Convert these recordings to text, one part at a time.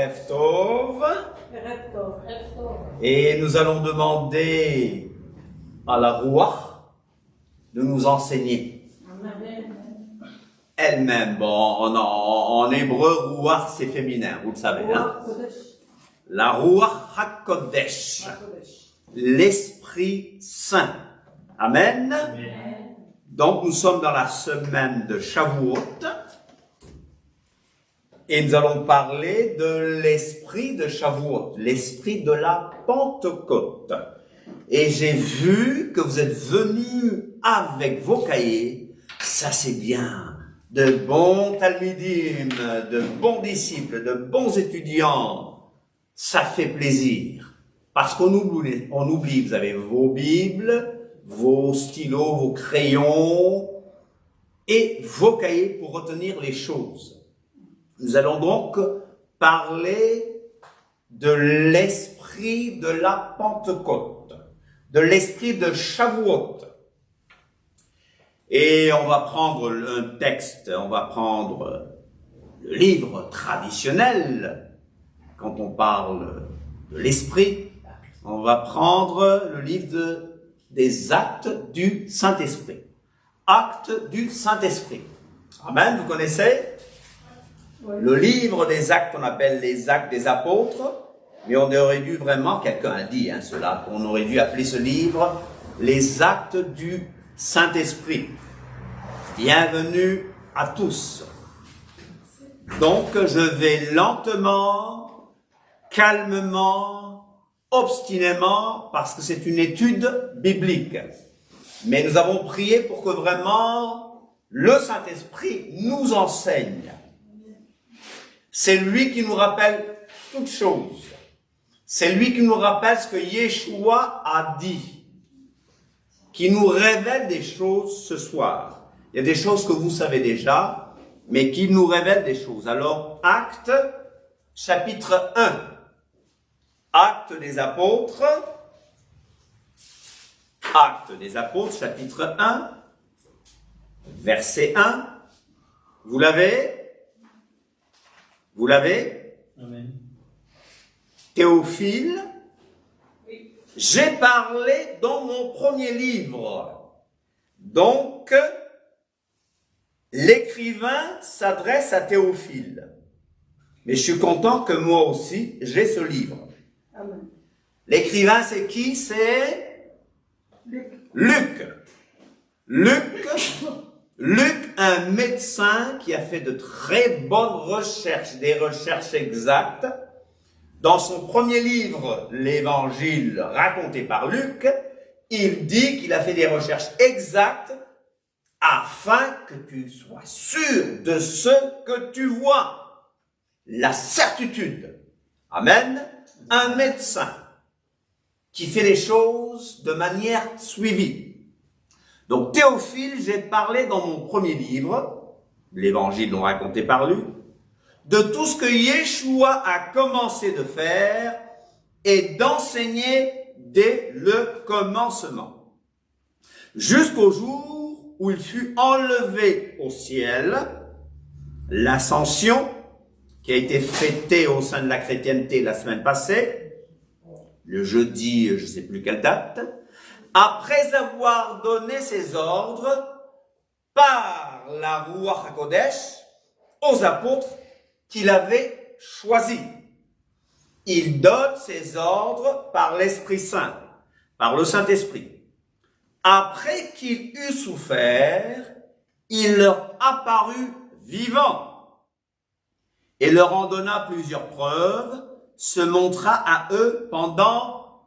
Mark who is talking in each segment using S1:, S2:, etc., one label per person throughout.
S1: Erev Tov. Et nous allons demander à la Ruach de nous enseigner. Elle-même, bon, en hébreu, Ruach c'est féminin, vous le savez. Hein? La Ruach HaKodesh, l'Esprit Saint. Amen. Donc nous sommes dans la semaine de Shavuot. Et nous allons parler de l'esprit de Shavuot, l'esprit de la Pentecôte. Et j'ai vu que vous êtes venus avec vos cahiers, ça c'est bien, de bons talmidim, de bons disciples, de bons étudiants, ça fait plaisir. Parce qu'on oublie, vous avez vos Bibles, vos stylos, vos crayons et vos cahiers pour retenir les choses. Nous allons donc parler de l'esprit de la Pentecôte, de l'esprit de Shavuot. Et on va prendre un texte, on va prendre le livre traditionnel, quand on parle de l'esprit, on va prendre le livre des actes du Saint-Esprit. Actes du Saint-Esprit. Amen, vous connaissez ? Le livre des actes, on appelle les actes des apôtres, mais on aurait dû vraiment, quelqu'un a dit cela, on aurait dû appeler ce livre les actes du Saint-Esprit. Bienvenue à tous. Donc je vais lentement, calmement, obstinément, parce que c'est une étude biblique. Mais nous avons prié pour que vraiment le Saint-Esprit nous enseigne. C'est lui qui nous rappelle toutes choses. C'est lui qui nous rappelle ce que Yeshua a dit. Qui nous révèle des choses ce soir. Il y a des choses que vous savez déjà, mais qui nous révèle des choses. Alors, Actes, chapitre 1. Actes des apôtres. Actes des apôtres, chapitre 1. Verset 1. Vous l'avez ? Vous l'avez?
S2: Amen.
S1: Théophile, oui. J'ai parlé dans mon premier livre. Donc, l'écrivain s'adresse à Théophile. Mais je suis content que moi aussi, j'ai ce livre. Amen. L'écrivain, c'est qui? C'est Luc. Luc, un médecin qui a fait de très bonnes recherches, des recherches exactes. Dans son premier livre, l'Évangile raconté par Luc, il dit qu'il a fait des recherches exactes afin que tu sois sûr de ce que tu vois. La certitude. Amen. Un médecin qui fait les choses de manière suivie. Donc, Théophile, j'ai parlé dans mon premier livre, l'Évangile raconté par Luc, de tout ce que Yeshua a commencé de faire et d'enseigner dès le commencement, jusqu'au jour où il fut enlevé au ciel, l'ascension qui a été fêtée au sein de la chrétienté la semaine passée, le jeudi, je ne sais plus quelle date, après avoir donné ses ordres par la Ruach HaKodesh aux apôtres qu'il avait choisis. Il donne ses ordres par l'Esprit Saint, par le Saint-Esprit. Après qu'il eut souffert, il leur apparut vivant et leur en donna plusieurs preuves, se montra à eux pendant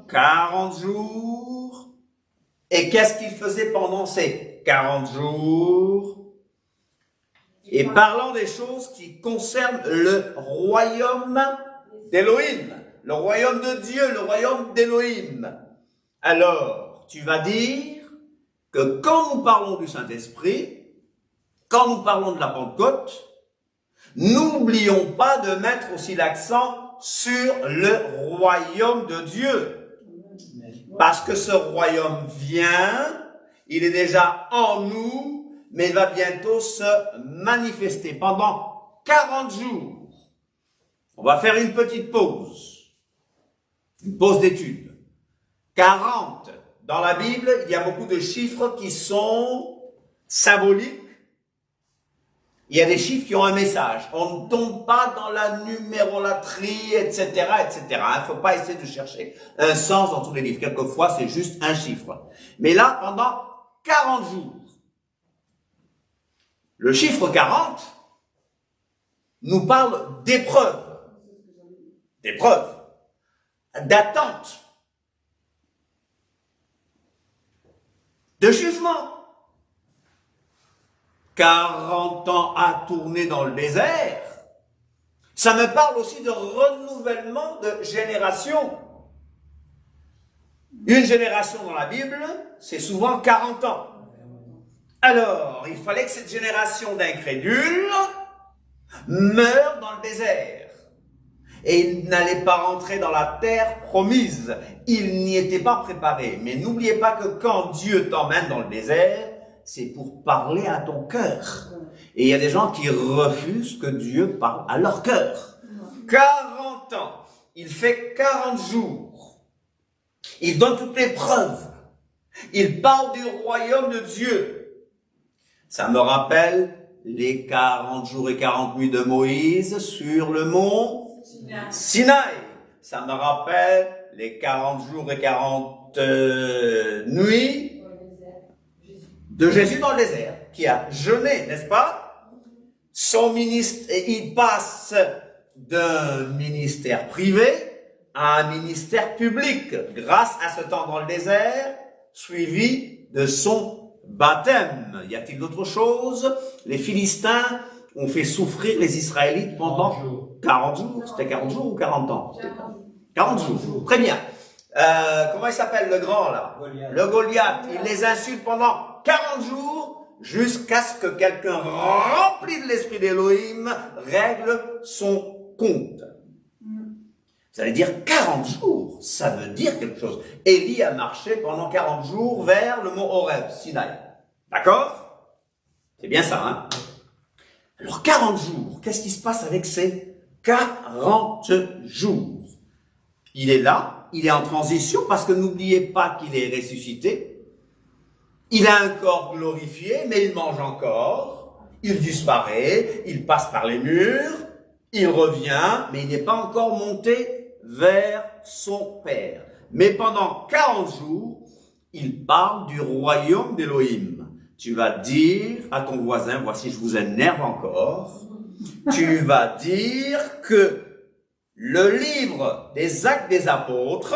S1: 40 jours. Et qu'est-ce qu'il faisait pendant ces 40 jours? Et parlant des choses qui concernent le royaume d'Élohim, le royaume de Dieu, le royaume d'Élohim. Alors, tu vas dire que quand nous parlons du Saint-Esprit, quand nous parlons de la Pentecôte, n'oublions pas de mettre aussi l'accent sur le royaume de Dieu. Parce que ce royaume vient, il est déjà en nous, mais il va bientôt se manifester pendant 40 jours. On va faire une petite pause d'étude. 40. Dans la Bible, il y a beaucoup de chiffres qui sont symboliques. Il y a des chiffres qui ont un message. On ne tombe pas dans la numérolatrie, etc., etc. Il ne faut pas essayer de chercher un sens dans tous les livres. Quelquefois, c'est juste un chiffre. Mais là, pendant 40 jours, le chiffre 40 nous parle d'épreuves, d'attente, de jugement. 40 ans à tourner dans le désert, ça me parle aussi de renouvellement de génération. Une génération dans la Bible, c'est souvent 40 ans. Alors, il fallait que cette génération d'incrédules meure dans le désert. Et ils n'allaient pas rentrer dans la terre promise. Ils n'y étaient pas préparés. Mais n'oubliez pas que quand Dieu t'emmène dans le désert, c'est pour parler à ton cœur. Et il y a des gens qui refusent que Dieu parle à leur cœur. 40 ans. Il fait 40 jours. Il donne toutes les preuves. Il parle du royaume de Dieu. Ça me rappelle les 40 jours et 40 nuits de Moïse sur le mont Sinaï. Ça me rappelle les 40 jours et 40 nuits de Jésus dans le désert, qui a jeûné, n'est-ce pas? Son ministère, il passe d'un ministère privé à un ministère public, grâce à ce temps dans le désert, suivi de son baptême. Y a-t-il d'autre chose? Les Philistins ont fait souffrir les Israélites pendant 40 jours. C'était 40 jours ou 40 ans? 40 jours. Très bien. Comment il s'appelle le grand là? Le Goliath. Il les insulte pendant 40 jours jusqu'à ce que quelqu'un rempli de l'esprit d'Élohim règle son compte. Vous allez dire 40 jours, ça veut dire quelque chose. Élie a marché pendant 40 jours vers le mont Horeb, Sinaï. D'accord? C'est bien ça, hein? Alors 40 jours, qu'est-ce qui se passe avec ces 40 jours? Il est là, il est en transition parce que n'oubliez pas qu'il est ressuscité. Il a un corps glorifié, mais il mange encore. Il disparaît, il passe par les murs, il revient, mais il n'est pas encore monté vers son Père. Mais pendant 40 jours, il parle du royaume d'Élohim. Tu vas dire à ton voisin, voici je vous énerve encore, tu vas dire que le livre des Actes des Apôtres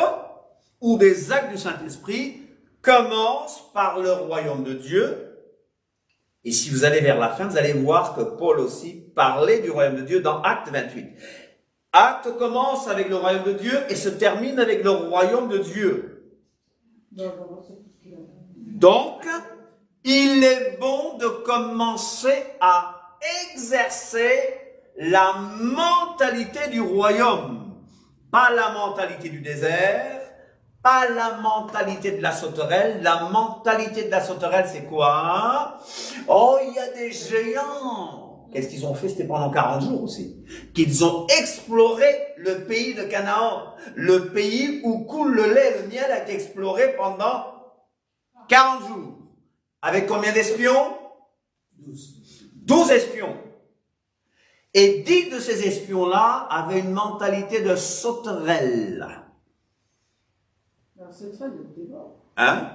S1: ou des Actes du Saint-Esprit commence par le royaume de Dieu. Et si vous allez vers la fin, vous allez voir que Paul aussi parlait du royaume de Dieu dans Acte 28. Acte commence avec le royaume de Dieu et se termine avec le royaume de Dieu. Donc, il est bon de commencer à exercer la mentalité du royaume. Pas la mentalité du désert, pas la mentalité de la sauterelle. La mentalité de la sauterelle, c'est quoi? Oh, il y a des géants. Qu'est-ce qu'ils ont fait? C'était pendant 40 jours aussi. Qu'ils ont exploré le pays de Canaan. Le pays où coule le lait et le miel a été exploré pendant 40 jours. Avec combien d'espions? 12 espions. Et 10 de ces espions-là avaient une mentalité de sauterelle. Hein?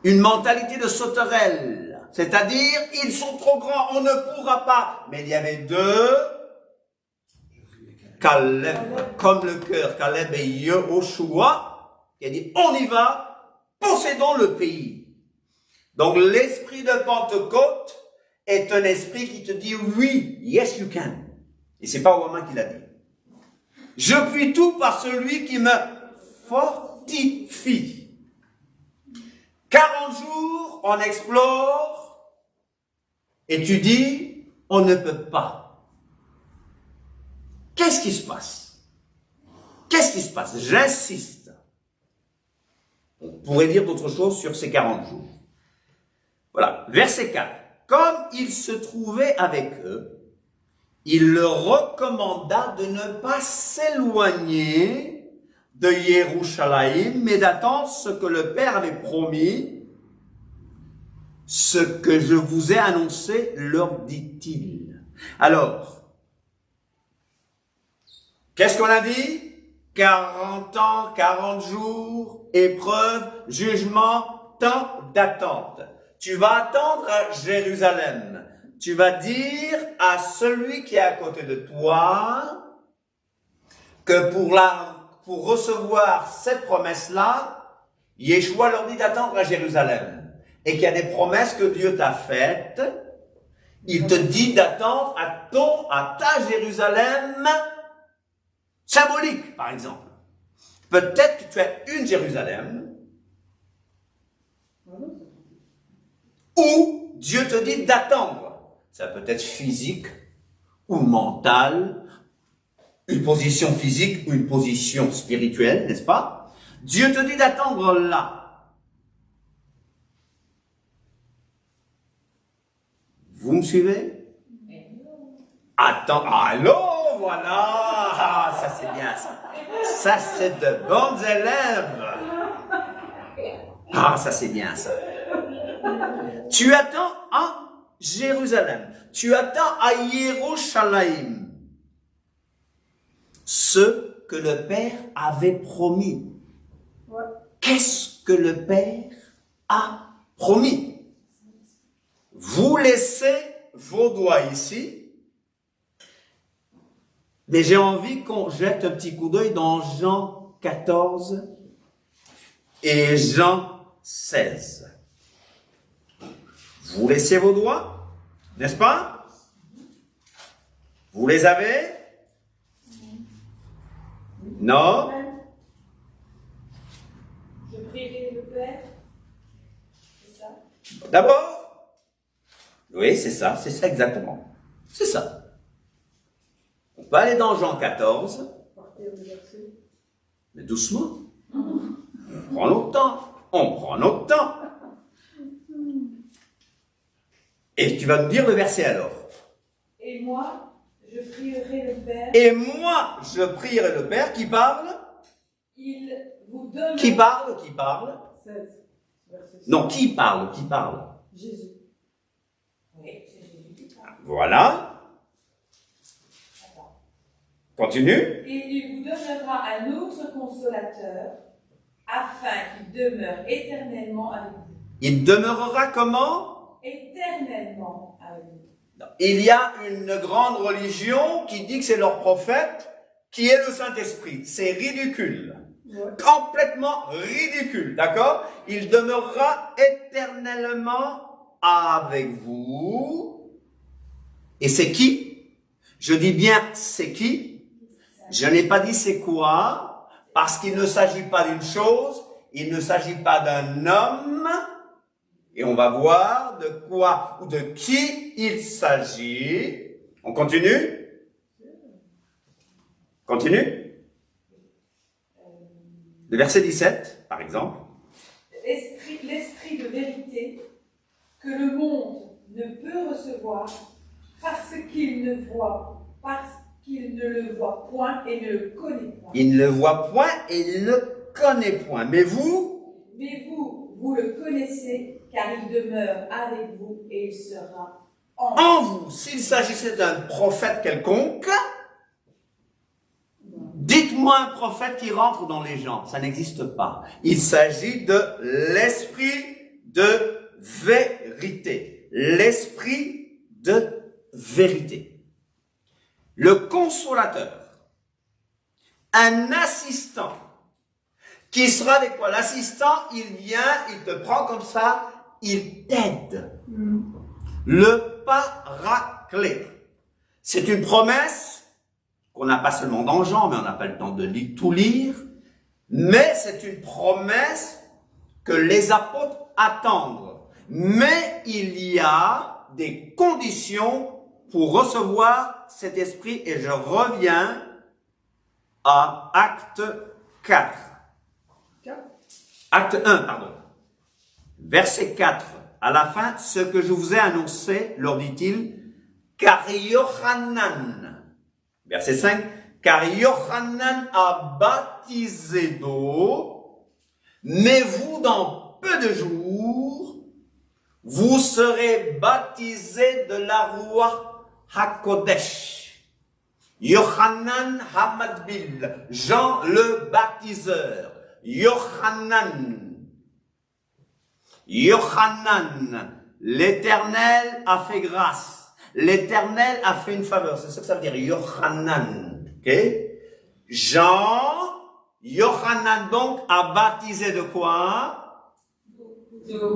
S1: Une mentalité de sauterelle. C'est-à-dire, ils sont trop grands, on ne pourra pas. Mais il y avait deux, Caleb, comme le cœur, Caleb et Yehoshua, qui a dit, on y va, possédons le pays. Donc, l'esprit de Pentecôte est un esprit qui te dit oui, yes you can. Et c'est pas Obama qui l'a dit. Je puis tout par celui qui me fortifie. 40 jours, on explore, et tu dis, on ne peut pas. Qu'est-ce qui se passe? Qu'est-ce qui se passe? J'insiste. On pourrait dire d'autres choses sur ces 40 jours. Voilà, verset 4. Comme il se trouvait avec eux, il leur recommanda de ne pas s'éloigner de Yerushalayim, mais d'attendre ce que le Père avait promis. Ce que je vous ai annoncé, leur dit-il. Alors, qu'est-ce qu'on a dit? 40 ans, 40 jours, épreuve, jugement, temps d'attente. Tu vas attendre à Jérusalem. Tu vas dire à celui qui est à côté de toi que pour recevoir cette promesse-là, Yeshua leur dit d'attendre à Jérusalem. Et qu'il y a des promesses que Dieu t'a faites. Il te dit d'attendre à ta Jérusalem symbolique, par exemple. Peut-être que tu as une Jérusalem où Dieu te dit d'attendre. Ça peut être physique ou mental, une position physique ou une position spirituelle, n'est-ce pas? Dieu te dit d'attendre là. Vous me suivez? Attends, allô, voilà, ah, ça c'est bien ça. Ça c'est de bons élèves. Ah, ça c'est bien ça. Tu attends à Jérusalem. Tu attends à Yerushalayim. Ce que le Père avait promis. Qu'est-ce que le Père a promis? Vous laissez vos doigts ici. Mais j'ai envie qu'on jette un petit coup d'œil dans Jean 14 et Jean 16. Vous laissez vos doigts, n'est-ce pas? Vous les avez? Non?
S2: Je prierai le Père. C'est ça?
S1: D'abord? Oui, c'est ça exactement. C'est ça. On peut aller dans Jean 14, mais doucement. On prend notre temps. Et tu vas nous dire le verset alors.
S2: Et moi, je prierai le Père.
S1: Et moi, je prierai le Père qui parle.
S2: Il vous donne.
S1: Qui parle?
S2: 16, verset 16.
S1: Non, qui parle?
S2: Jésus. Oui, c'est Jésus qui parle.
S1: Voilà. Continue.
S2: Et il vous donnera un autre consolateur, afin qu'il demeure éternellement avec vous.
S1: Il demeurera comment?
S2: Éternellement avec vous.
S1: Il y a une grande religion qui dit que c'est leur prophète qui est le Saint-Esprit. C'est ridicule. Ouais. Complètement ridicule. D'accord? Il demeurera éternellement avec vous. Et c'est qui? Je dis bien c'est qui? Je n'ai pas dit c'est quoi, parce qu'il ne s'agit pas d'une chose, il ne s'agit pas d'un homme, et on va voir de quoi ou de qui il s'agit. On continue? Continue? Le verset 17, par exemple.
S2: L'esprit de vérité que le monde ne peut recevoir parce qu'il ne le voit point et ne le connaît point.
S1: Il ne le voit point et il ne le connaît point. Mais vous,
S2: vous le connaissez, car il demeure avec vous et il sera
S1: en vous. S'il s'agissait d'un prophète quelconque, dites-moi un prophète qui rentre dans les gens. Ça n'existe pas. Il s'agit de l'esprit de vérité. L'esprit de vérité. Le consolateur, un assistant, qui sera avec quoi? L'assistant, il vient, il te prend comme ça, il t'aide. Le paraclet. C'est une promesse qu'on n'a pas seulement dans Jean, mais on n'a pas le temps de tout lire, mais c'est une promesse que les apôtres attendent. Mais il y a des conditions pour recevoir cet esprit, et je reviens à Acte 4. Acte 1, pardon. Verset 4. À la fin, ce que je vous ai annoncé, leur dit-il, car Yohanan, verset 5, car Yohanan a baptisé d'eau, mais vous, dans peu de jours, vous serez baptisés de la Ruach HaKodesh. Yohanan Hamadbil, Jean le baptiseur. Yohanan, l'Éternel a fait grâce. L'Éternel a fait une faveur. C'est ça que ça veut dire, Yohanan. Okay? Yohanan donc a baptisé de quoi?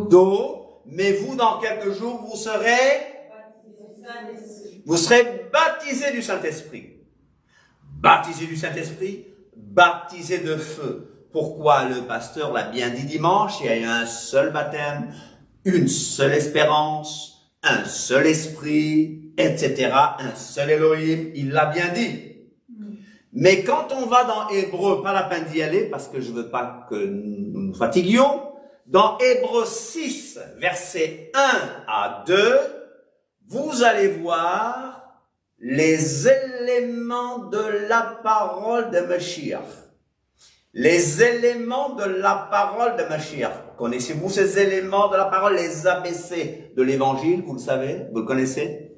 S1: D'eau. Mais vous, dans quelques jours, vous serez baptisés du Saint-Esprit. Baptisés du Saint-Esprit, baptisés de feu. Pourquoi? Le pasteur l'a bien dit dimanche, il y a un seul baptême, une seule espérance, un seul esprit, etc. Un seul Elohim, il l'a bien dit. Mais quand on va dans Hébreu, pas la peine d'y aller parce que je veux pas que nous nous fatiguions, dans Hébreu 6, versets 1 à 2, vous allez voir les éléments de la parole de Mashiach. Les éléments de la parole de Mashiach. Connaissez-vous ces éléments de la parole, les ABC de l'évangile, vous le savez, vous le connaissez?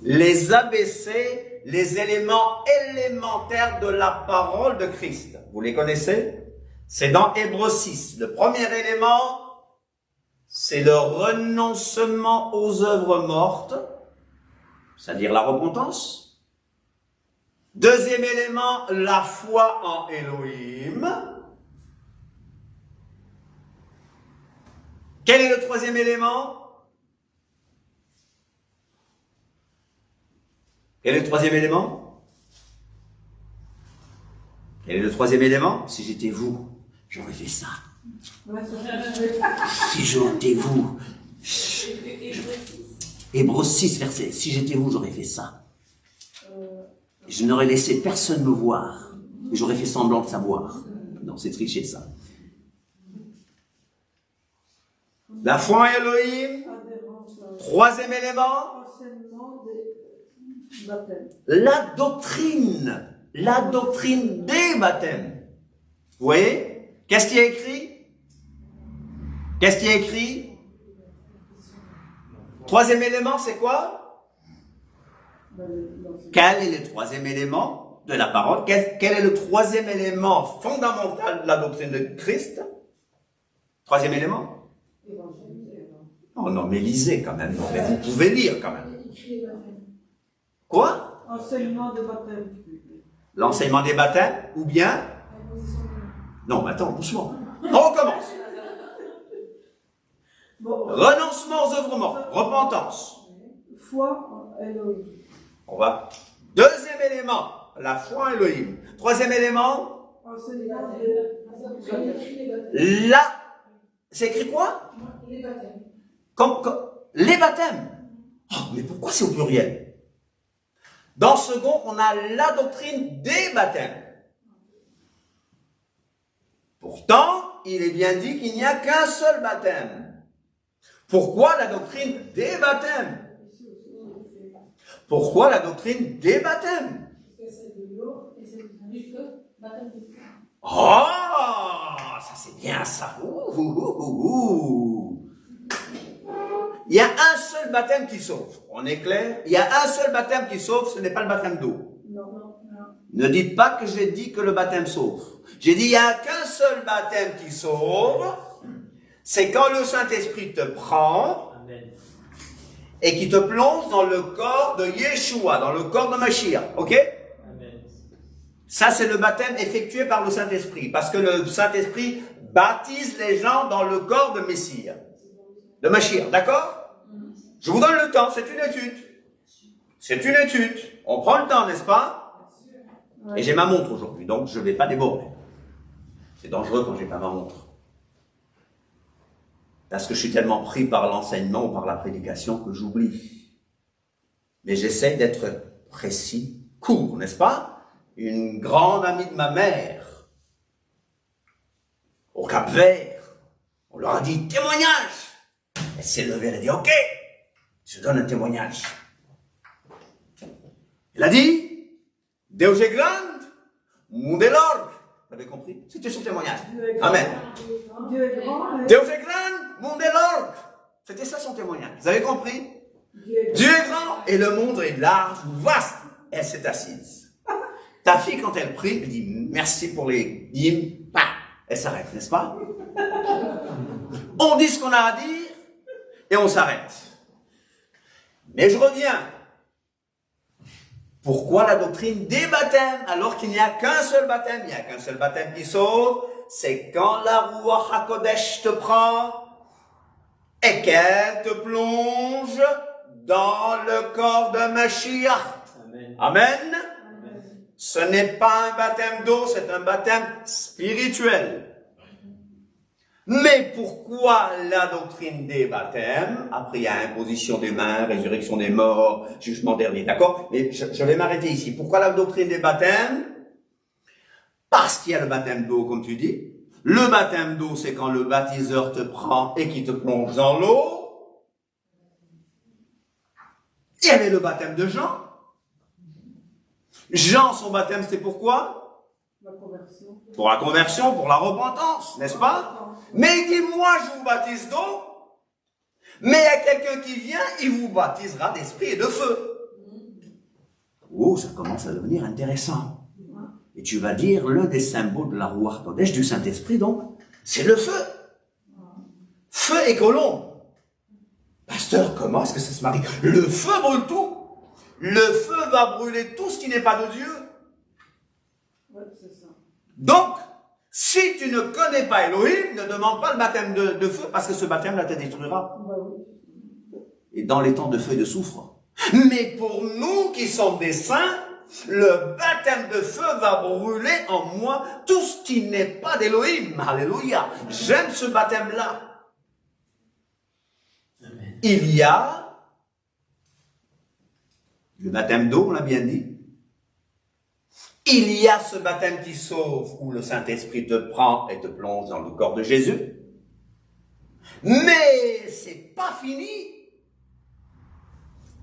S1: Les ABC, les éléments élémentaires de la parole de Christ. Vous les connaissez? C'est dans Hébreux 6. Le premier élément, c'est le renoncement aux œuvres mortes, c'est-à-dire la repentance. Deuxième élément, la foi en Elohim. Quel est le troisième élément? Quel est le troisième élément? Quel est le troisième élément? Si j'étais vous, j'aurais fait ça. Si j'étais vous. Hébreux 6, verset. Si j'étais vous, j'aurais fait ça. Je n'aurais laissé personne me voir. Et j'aurais fait semblant de savoir. Non, c'est tricher ça. La foi en Elohim. Troisième élément. La doctrine. La doctrine des baptêmes. Vous voyez? Qu'est-ce qui est écrit? Qu'est-ce qui est écrit? Troisième élément, c'est quoi? Quel est le troisième élément de la parole? Quel est le troisième élément fondamental de la doctrine de Christ? Troisième élément? Oh non, mais lisez quand même. Non, mais vous pouvez lire quand même. Quoi?
S3: Enseignement des baptêmes.
S1: L'enseignement des baptêmes? Ou bien? Non, mais attends, doucement. On recommence. Renoncement aux œuvres mortes. Repentance.
S3: Foi en Elohim.
S1: On va. Deuxième élément, la foi en Elohim. Troisième élément,
S3: Enseignement
S1: la. C'est écrit quoi?
S2: Les baptêmes.
S1: Les baptêmes. Oh, mais pourquoi c'est au pluriel? Dans second, on a la doctrine des baptêmes. Pourtant, il est bien dit qu'il n'y a qu'un seul baptême. Pourquoi la doctrine des baptêmes? Pourquoi la doctrine des baptêmes?
S2: Parce que c'est de l'eau et c'est du feu, baptême de feu.
S1: Oh, ça c'est bien ça. Il y a un seul baptême qui sauve. On est clair? Il y a un seul baptême qui sauve, ce n'est pas le baptême d'eau.
S3: Non.
S1: Ne dites pas que j'ai dit que le baptême sauve. J'ai dit il n'y a qu'un seul baptême qui sauve. C'est quand le Saint-Esprit te prend et qui te plonge dans le corps de Yeshua, dans le corps de Mashiach. Ok?
S4: Amen.
S1: Ça, c'est le baptême effectué par le Saint-Esprit. Parce que le Saint-Esprit baptise les gens dans le corps de Messie, de Mashiach. D'accord? Je vous donne le temps, c'est une étude. C'est une étude. On prend le temps, n'est-ce pas? Et j'ai ma montre aujourd'hui, donc je ne vais pas déborder. C'est dangereux quand j'ai pas ma montre. Parce que je suis tellement pris par l'enseignement ou par la prédication que j'oublie. Mais j'essaie d'être précis, court, n'est-ce pas? Une grande amie de ma mère, au Cap-Vert, on leur a dit témoignage. Elle s'est levée, elle a dit ok, Je donne un témoignage. Il a dit, Deus est grand, monde est l'orgue. Vous avez compris? C'était son témoignage. Amen.
S3: Dieu est grand.
S1: Deus est grand, monde est l'orgue. C'était ça son témoignage. Vous avez compris? Dieu est grand et le monde est large ou vaste. Elle s'est assise. Ta fille, quand elle prie, elle dit merci pour les hymnes. Elle s'arrête, n'est-ce pas? On dit ce qu'on a à dire et on s'arrête. Mais je reviens. Pourquoi la doctrine des baptêmes alors qu'il n'y a qu'un seul baptême? Il n'y a qu'un seul baptême qui sauve. C'est quand la Ruach HaKodesh te prend et qu'elle te plonge dans le corps de Mashiach. Amen. Amen. Ce n'est pas un baptême d'eau, c'est un baptême spirituel. Mais pourquoi la doctrine des baptêmes? Après, il y a imposition des mains, résurrection des morts, jugement dernier, d'accord? Mais je vais m'arrêter ici. Pourquoi la doctrine des baptêmes? Parce qu'il y a le baptême d'eau, comme tu dis. Le baptême d'eau, c'est quand le baptiseur te prend et qui te plonge dans l'eau. Il y avait le baptême de Jean. Jean, son baptême, c'était pourquoi?
S3: La conversion.
S1: Pour la conversion, pour la repentance, n'est-ce pas? Mais il dit, moi, je vous baptise d'eau, mais il y a quelqu'un qui vient, il vous baptisera d'esprit et de feu. Oh, ça commence à devenir intéressant. Et tu vas dire, l'un des symboles de la Ruach HaKodesh, du Saint-Esprit, donc, c'est le feu. Feu et colombe. Pasteur, comment est-ce que ça se marie? Le feu brûle tout. Le feu va brûler tout ce qui n'est pas de Dieu.
S3: Ouais, c'est ça.
S1: Donc, si tu ne connais pas Elohim, ne demande pas le baptême de feu, parce que ce baptême-là te détruira.
S3: Bah oui.
S1: Et dans les temps de feu et de soufre. Mais pour nous qui sommes des saints, le baptême de feu va brûler en moi tout ce qui n'est pas d'Elohim. Alléluia. J'aime ce baptême-là. Il y a le baptême d'eau, on l'a bien dit. Il y a ce baptême qui sauve, où le Saint-Esprit te prend et te plonge dans le corps de Jésus. Mais c'est pas fini.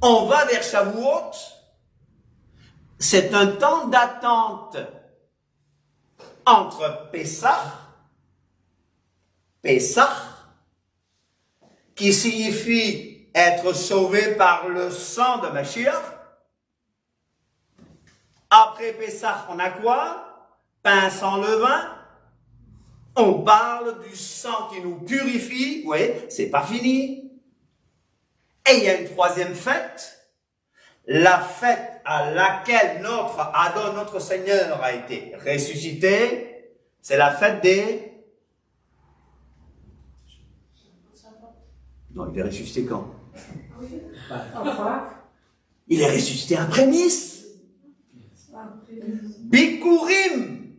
S1: On va vers Shavuot. C'est un temps d'attente entre Pessah, qui signifie être sauvé par le sang de Mashiach. Après Pessah, on a quoi? Pain sans levain. On parle du sang qui nous purifie. Oui, c'est pas fini. Et il y a une troisième fête. La fête à laquelle notre Adon, notre Seigneur, a été ressuscité. C'est la fête des... Non, il est ressuscité quand? Il est ressuscité après Nice. Bikurim.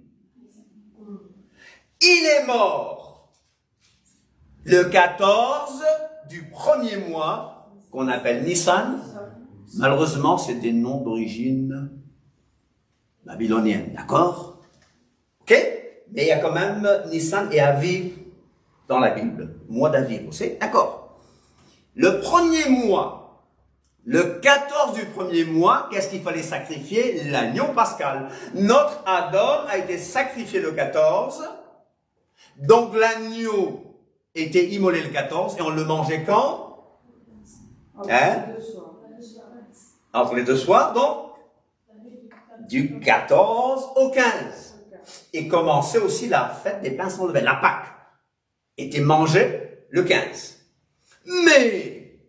S1: Il est mort le 14 du premier mois qu'on appelle Nissan. Malheureusement, c'est des noms d'origine babylonienne, d'accord? Ok? Mais il y a quand même Nissan et Aviv dans la Bible. Mois d'Aviv, vous savez? D'accord. Le premier mois, le 14 du premier mois, qu'est-ce qu'il fallait sacrifier? L'agneau pascal. Notre Adon a été sacrifié le 14. Donc l'agneau était immolé le 14 et on le mangeait quand? Hein? Entre les deux soirs, donc du 14 au 15. Et commençait aussi la fête des pains sans levain. La Pâque était mangée le 15. Mais,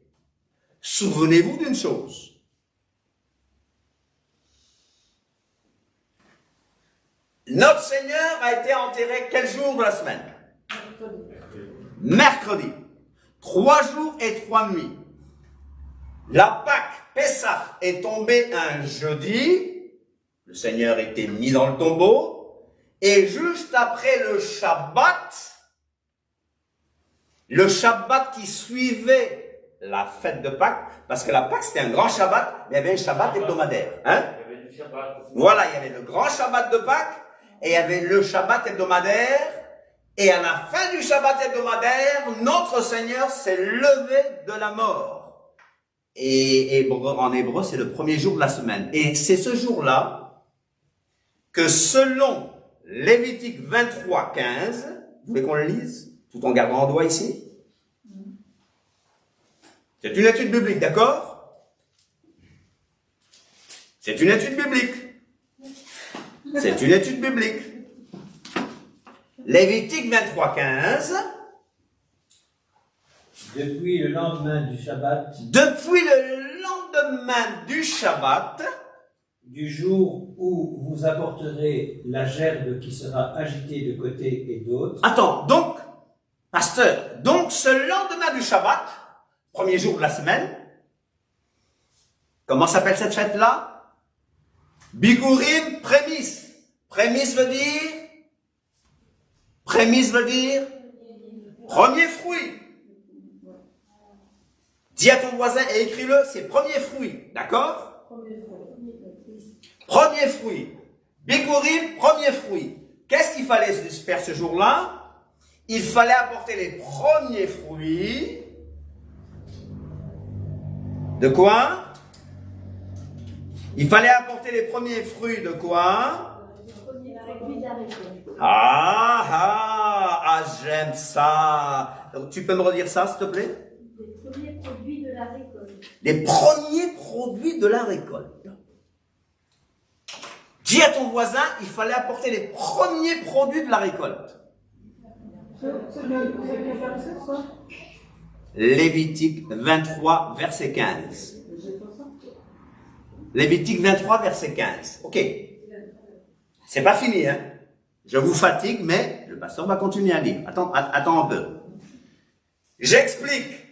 S1: souvenez-vous d'une chose. Notre Seigneur a été enterré quel jour de la semaine? Mercredi. 3 jours et 3 nuits. La Pâque, Pessah, est tombée un jeudi. Le Seigneur était mis dans le tombeau. Et juste après le Shabbat qui suivait la fête de Pâques, parce que la Pâque c'était un grand Shabbat, mais il y avait un Shabbat hebdomadaire. Hein? Voilà, il y avait le grand Shabbat de Pâques, et il y avait le Shabbat hebdomadaire, et à la fin du Shabbat hebdomadaire, notre Seigneur s'est levé de la mort. Et en hébreu, c'est le premier jour de la semaine. Et c'est ce jour-là que selon Lévitique 23, 15, vous voulez qu'on le lise, tout en gardant en doigt ici? C'est une étude biblique, d'accord? C'est une étude biblique. C'est une étude biblique. Lévitique 23, 15.
S4: Depuis le lendemain du Shabbat,
S1: Depuis le lendemain du Shabbat,
S4: du jour où vous apporterez la gerbe qui sera agitée de côté et d'autre,
S1: attends, donc, pasteur, donc ce lendemain du Shabbat, premier jour de la semaine, comment s'appelle cette fête-là? Bikurim, prémisse. Prémisse veut dire premier fruit. Dis à ton voisin et écris-le, c'est premier fruit, d'accord? Premier fruit. Bikurim, premier fruit. Qu'est-ce qu'il fallait faire ce jour-là? Il fallait apporter les premiers fruits. De quoi? Il fallait apporter les premiers fruits de quoi? J'aime ça. Tu peux me redire ça, s'il te plaît?
S5: Les premiers produits de la récolte.
S1: Les premiers produits de la récolte. Dis à ton voisin, il fallait apporter les premiers produits de la récolte.
S3: C'est quel verset, ça?
S1: Lévitique 23, verset 15.
S3: J'ai pas ça.
S1: Lévitique 23, verset 15. Ok. C'est pas fini, hein. Je vous fatigue, mais le pasteur va continuer à lire. Attends un peu. J'explique.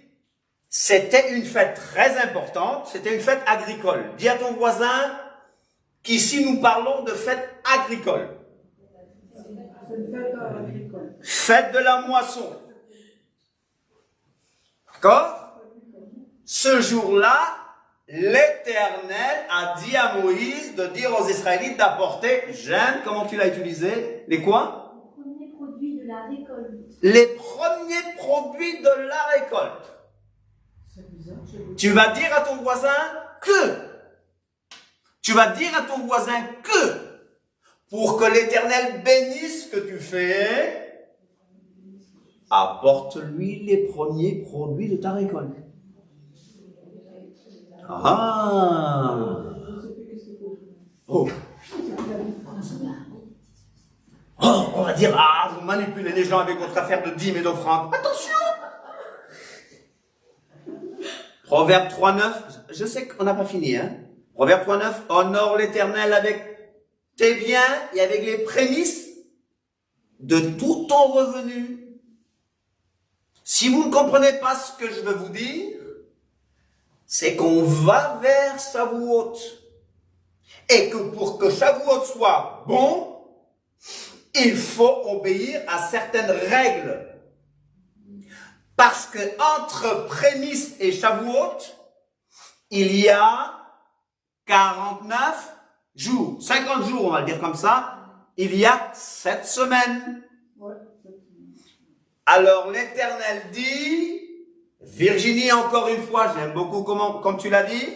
S1: C'était une fête très importante. C'était une fête agricole. Dis à ton voisin qu'ici nous parlons de fête agricole.
S3: C'est une fête agricole.
S1: Fête de la moisson. D'accord? Ce jour-là, l'Éternel a dit à Moïse de dire aux Israélites d'apporter, Jeanne, comment tu l'as utilisé? Les quoi?
S5: Les premiers produits de la récolte.
S1: Les premiers produits de la récolte.
S3: C'est bizarre.
S1: Tu vas dire à ton voisin que. Tu vas dire à ton voisin que. Pour que l'Éternel bénisse ce que tu fais, apporte-lui les premiers produits de ta récolte. Oh. Oh, on va dire, vous manipulez les gens avec votre affaire de dîmes et d'offrandes. Attention! Proverbe 3.9, je sais qu'on n'a pas fini, hein. Proverbe 3.9, honore l'Éternel avec tes biens et avec les prémices de tout ton revenu. Si vous ne comprenez pas ce que je veux vous dire, c'est qu'on va vers Shavuot. Et que pour que Shavuot soit bon, il faut obéir à certaines règles. Parce que entre prémices et Shavuot, il y a 49 jours, 50 jours, on va le dire comme ça, il y a 7 semaines.
S3: Ouais.
S1: Alors l'Éternel dit, Virginie, encore une fois, j'aime beaucoup comme tu l'as dit,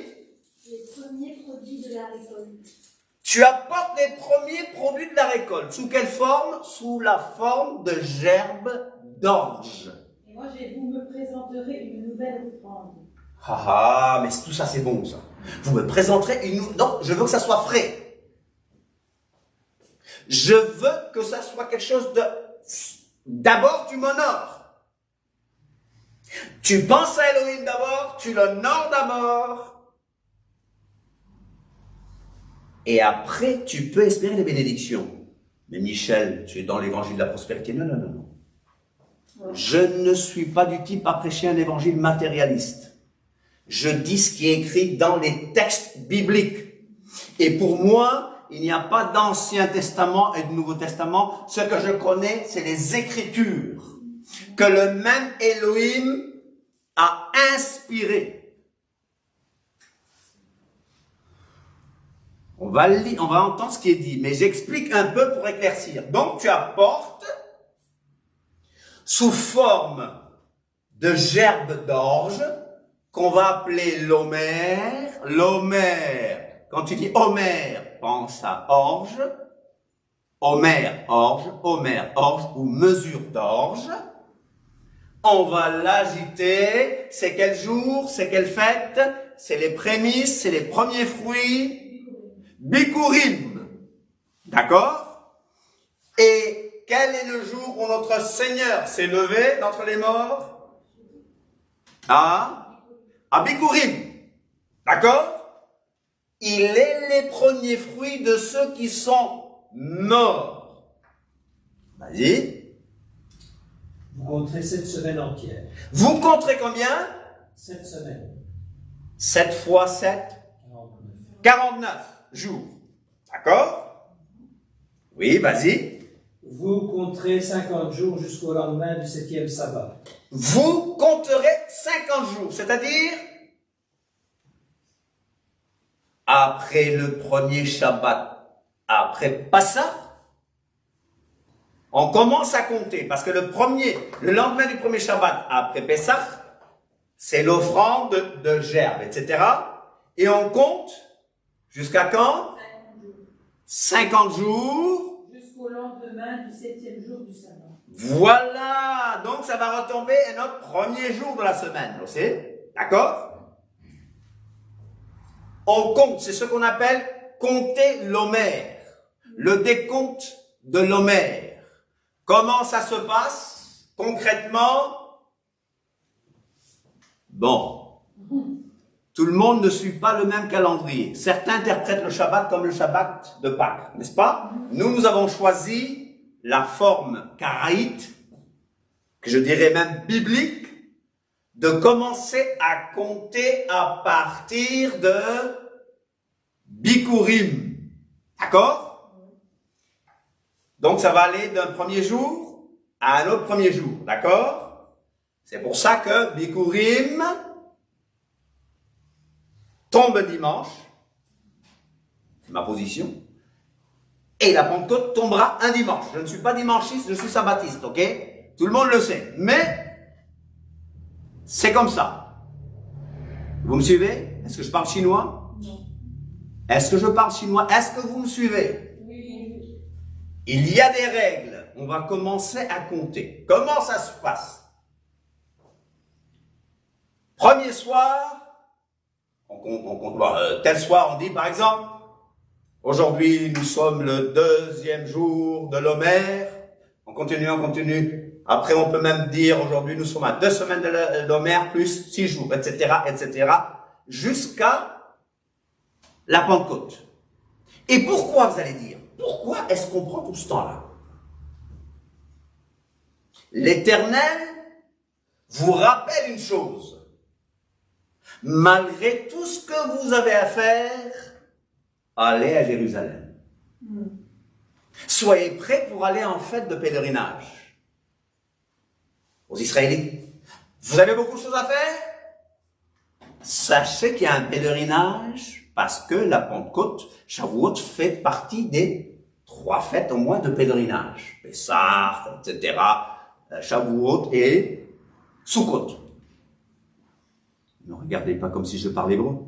S5: Les premiers produits de la récolte.
S1: tu apportes les premiers produits de la récolte. Sous quelle forme? Sous la forme de gerbes d'orge.
S2: Et moi, vous me présenterez une nouvelle offrande.
S1: Mais tout ça c'est bon ça. Vous me présenterez une... Non, je veux que ça soit frais. Je veux que ça soit quelque chose de... D'abord, tu m'honores. Tu penses à Elohim d'abord, tu l'honores d'abord. Et après, tu peux espérer les bénédictions. Mais Michel, tu es dans l'évangile de la prospérité. Non. Je ne suis pas du type à prêcher un évangile matérialiste. Je dis ce qui est écrit dans les textes bibliques. Et pour moi, il n'y a pas d'Ancien Testament et de Nouveau Testament. Ce que je connais, c'est les Écritures que le même Elohim a inspiré. On va entendre ce qui est dit, mais j'explique un peu pour éclaircir. Donc, tu apportes sous forme de gerbes d'orge qu'on va appeler l'Homère. L'Homère, quand tu dis Homère, pense à orge. Homère, orge, Homère, orge ou mesure d'orge. On va l'agiter. C'est quel jour? C'est quelle fête? C'est les prémices, c'est les premiers fruits. Bikurim. D'accord? Et quel est le jour où notre Seigneur s'est levé d'entre les morts? À Bikurim. D'accord? Il est les premiers fruits de ceux qui sont morts. Vas-y.
S4: Vous compterez 7 semaines entières.
S1: Vous compterez combien?
S4: 7 semaines.
S1: 7 fois 7?
S4: 49.
S1: 49 jours. D'accord? Oui, vas-y.
S4: Vous compterez 50 jours jusqu'au lendemain du 7e sabbat.
S1: Vous compterez 50 jours, c'est-à-dire après le premier Shabbat, après Pessah, on commence à compter, parce que le lendemain du premier Shabbat, après Pessah, c'est l'offrande de gerbes, etc. Et on compte jusqu'à quand? 50 jours.
S2: Jusqu'au lendemain du 7e jour du sabbat.
S1: Voilà, donc ça va retomber à notre premier jour de la semaine, aussi. D'accord? On compte, c'est ce qu'on appelle compter l'Homère, le décompte de l'Homère. Comment ça se passe concrètement? Bon, tout le monde ne suit pas le même calendrier. Certains interprètent le Shabbat comme le Shabbat de Pâques, n'est-ce pas? Nous avons choisi la forme karaïte, que je dirais même biblique, de commencer à compter à partir de Bikurim. D'accord? Donc ça va aller d'un premier jour à un autre premier jour. D'accord? C'est pour ça que Bikurim tombe dimanche. C'est ma position. Et la Pentecôte tombera un dimanche. Je ne suis pas dimanchiste, je suis sabbatiste, ok? Tout le monde le sait. Mais, c'est comme ça. Vous me suivez? Est-ce que je parle chinois?
S2: Non.
S1: Est-ce que je parle chinois? Est-ce que vous me suivez?
S2: Oui.
S1: Il y a des règles. On va commencer à compter. Comment ça se passe? Premier soir, on compte. Tel soir, on dit par exemple, aujourd'hui, nous sommes le 2e jour de l'Homère. On continue. Après, on peut même dire, aujourd'hui, nous sommes à 2 semaines de l'Homère, plus 6 jours, etc., jusqu'à la Pentecôte. Et pourquoi, vous allez dire, pourquoi est-ce qu'on prend tout ce temps-là? L'Éternel vous rappelle une chose. Malgré tout ce que vous avez à faire, allez à Jérusalem. Soyez prêts pour aller en fête de pèlerinage aux Israélites. Vous avez beaucoup de choses à faire? Sachez qu'il y a un pèlerinage parce que la Pentecôte, Shavuot, fait partie des 3 fêtes au moins de pèlerinage. Pessah, etc. Shavuot et Sukkot. Ne regardez pas comme si je parlais hébreu.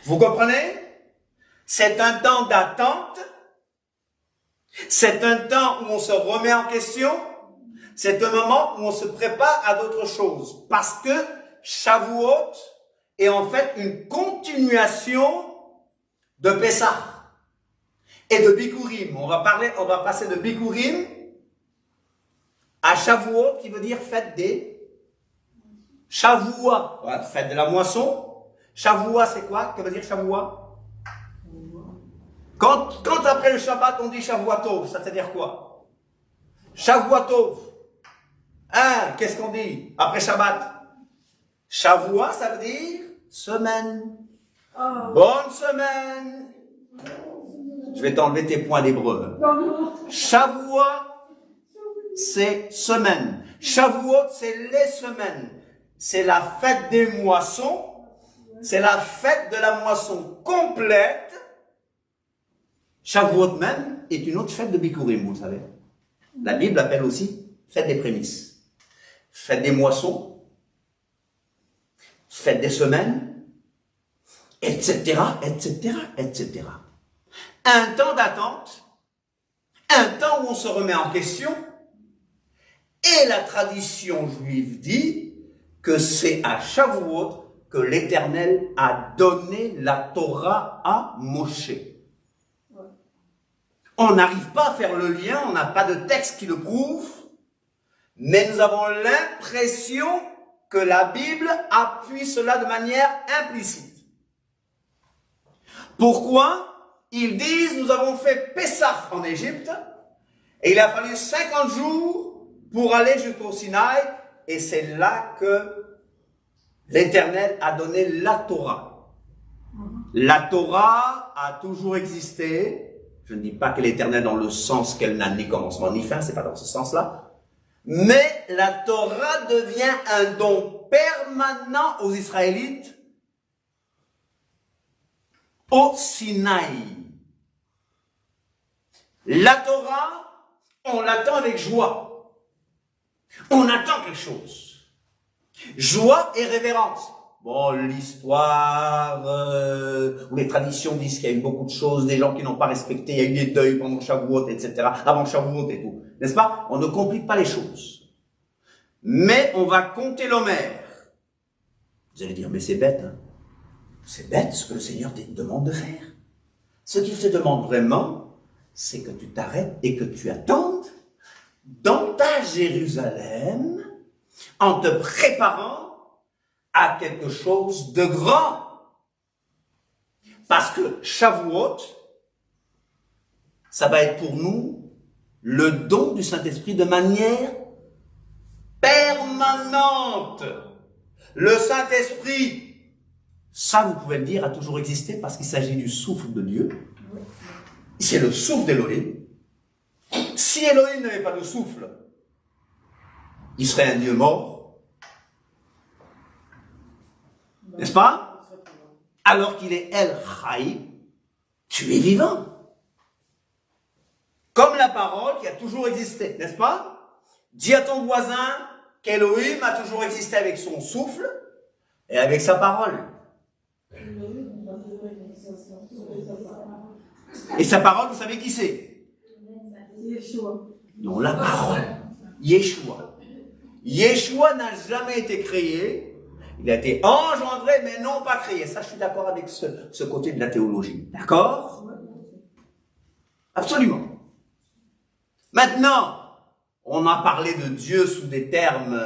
S1: Vous comprenez? C'est un temps d'attente. C'est un temps où on se remet en question. C'est un moment où on se prépare à d'autres choses. Parce que Shavuot est en fait une continuation de Pessah et de Bikurim. On va passer de Bikurim à Shavuot, qui veut dire fête des Shavua, voilà, fête de la moisson. Shavua, c'est quoi? Que veut dire Shavua? Quand après le Shabbat, on dit Shavuatov, ça veut dire quoi? Shavuatov. Qu'est-ce qu'on dit après Shabbat? Shavua, ça veut dire semaine. Bonne semaine. Je vais t'enlever tes points d'hébreu. Shavua, c'est semaine. Shavuot, c'est les semaines. C'est la fête des moissons. C'est la fête de la moisson complète. Shavuot même est une autre fête de Bikurim, vous le savez. La Bible appelle aussi fête des prémices. fête des moissons, fête des semaines, etc., etc., etc. Un temps d'attente, un temps où on se remet en question, et la tradition juive dit que c'est à Shavuot que l'Éternel a donné la Torah à Moshe. On n'arrive pas à faire le lien, on n'a pas de texte qui le prouve, mais nous avons l'impression que la Bible appuie cela de manière implicite. Pourquoi? Ils disent, nous avons fait Pessah en Égypte, et il a fallu 50 jours pour aller jusqu'au Sinaï, et c'est là que l'Éternel a donné la Torah. La Torah a toujours existé. Je ne dis pas que l'Éternel dans le sens qu'elle n'a ni commencement ni fin, c'est pas dans ce sens-là. Mais la Torah devient un don permanent aux Israélites au Sinaï. La Torah, on l'attend avec joie. On attend quelque chose. Joie et révérence. Bon, l'histoire, ou les traditions disent qu'il y a eu beaucoup de choses, des gens qui n'ont pas respecté, il y a eu des deuils pendant Shavuot, etc., avant Shavuot et tout. N'est-ce pas? On ne complique pas les choses. Mais on va compter l'Homère. Vous allez dire, mais c'est bête, hein? C'est bête ce que le Seigneur te demande de faire. Ce qu'il te demande vraiment, c'est que tu t'arrêtes et que tu attendes dans ta Jérusalem en te préparant à quelque chose de grand. Parce que Shavuot, ça va être pour nous le don du Saint-Esprit de manière permanente. Le Saint-Esprit, ça vous pouvez le dire, a toujours existé parce qu'il s'agit du souffle de Dieu. C'est le souffle d'Élohim. Si Élohim n'avait pas de souffle, il serait un Dieu mort. N'est-ce pas? Alors qu'il est El Chai, tu es vivant. Comme la parole qui a toujours existé, n'est-ce pas? Dis à ton voisin qu'Élohim a toujours existé avec son souffle et avec sa parole. Et sa parole, vous savez qui c'est?
S3: Yeshua.
S1: Non, la parole. Yeshua. Yeshua n'a jamais été créé. Il a été engendré, mais non pas créé. Ça, je suis d'accord avec ce côté de la théologie. D'accord? Absolument. Maintenant, on a parlé de Dieu sous des termes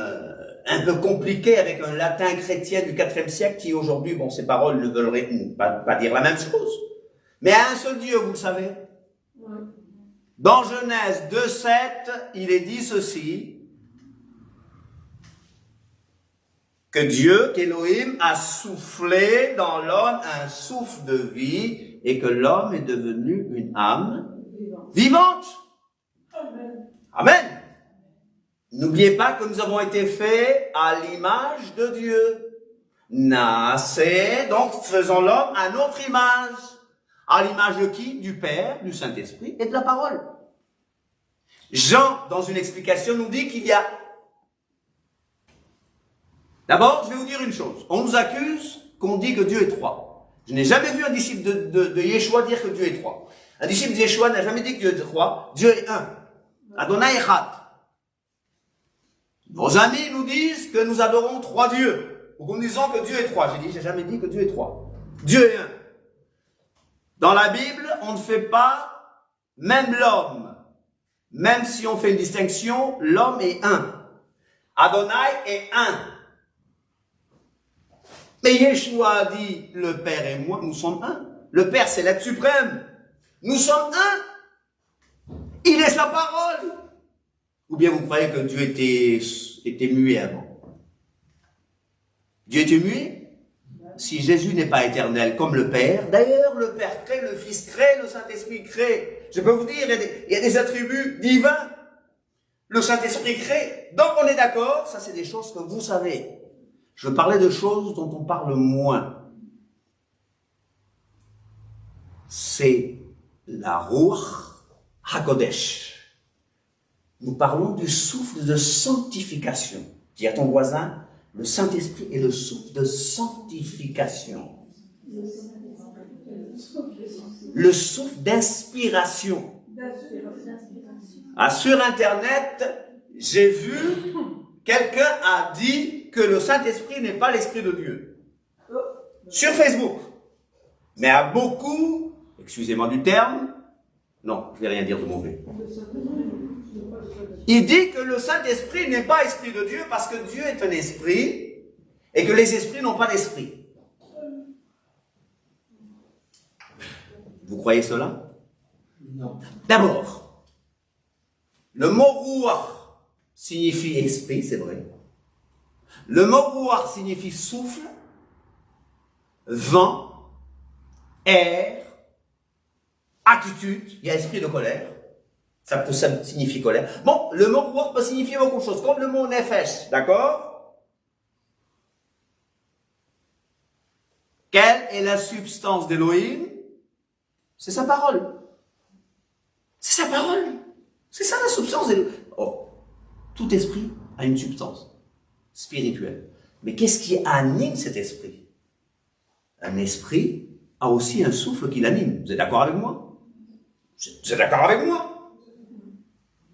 S1: un peu compliqués avec un latin chrétien du IVe siècle qui aujourd'hui, bon, ces paroles ne veulent pas dire la même chose. Mais à un seul Dieu, vous le savez. Dans Genèse 2,7, il est dit ceci. Que Dieu, qu'Élohim a soufflé dans l'homme un souffle de vie et que l'homme est devenu une âme vivante. Amen. N'oubliez pas que nous avons été faits à l'image de Dieu. Nassez, donc faisons l'homme à notre image. À l'image de qui? Du Père, du Saint-Esprit et de la parole. Jean, dans une explication, nous dit qu'il y a... D'abord, je vais vous dire une chose. On nous accuse qu'on dit que Dieu est trois. Je n'ai jamais vu un disciple de Yeshua dire que Dieu est trois. Un disciple de Yeshua n'a jamais dit que Dieu est trois. Dieu est un. Adonai Echad. Nos amis nous disent que nous adorons trois dieux. Ou que nous disons que Dieu est trois. J'ai jamais dit que Dieu est trois. Dieu est un. Dans la Bible, on ne fait pas, même l'homme, même si on fait une distinction, l'homme est un. Adonai est un. Mais Yeshua a dit, le Père et moi, nous sommes un. Le Père, c'est l'être suprême. Nous sommes un. Il est sa parole. Ou bien vous croyez que Dieu était muet avant? Dieu était muet? Si Jésus n'est pas éternel comme le Père, d'ailleurs le Père crée, le Fils crée, le Saint-Esprit crée. Je peux vous dire, il y a des attributs divins. Le Saint-Esprit crée. Donc on est d'accord, ça c'est des choses que vous savez. Je parlais de choses dont on parle moins. C'est la Ruach HaKodesh. Nous parlons du souffle de sanctification. Dis à ton voisin, le Saint-Esprit est le souffle de sanctification. Le souffle d'inspiration. Ah, sur Internet, j'ai vu, quelqu'un a dit que le Saint-Esprit n'est pas l'Esprit de Dieu. Sur Facebook. Mais à beaucoup, excusez-moi du terme, non, je ne vais rien dire de mauvais. Il dit que le Saint-Esprit n'est pas Esprit de Dieu parce que Dieu est un esprit et que les esprits n'ont pas d'esprit. Vous croyez cela?
S4: Non.
S1: D'abord, le mot ruach signifie esprit, c'est vrai. Le mot ruach signifie souffle, vent, air, attitude. Il y a esprit de colère. Ça peut signifier colère. Bon, le mot ruach peut signifier beaucoup de choses, comme le mot nefesh, d'accord? Quelle est la substance d'Élohim? C'est sa parole. C'est sa parole. C'est ça la substance d'Élohim. Oh, tout esprit a une substance spirituelle. Mais qu'est-ce qui anime cet esprit? Un esprit a aussi un souffle qui l'anime. Vous êtes d'accord avec moi? Vous êtes d'accord avec moi?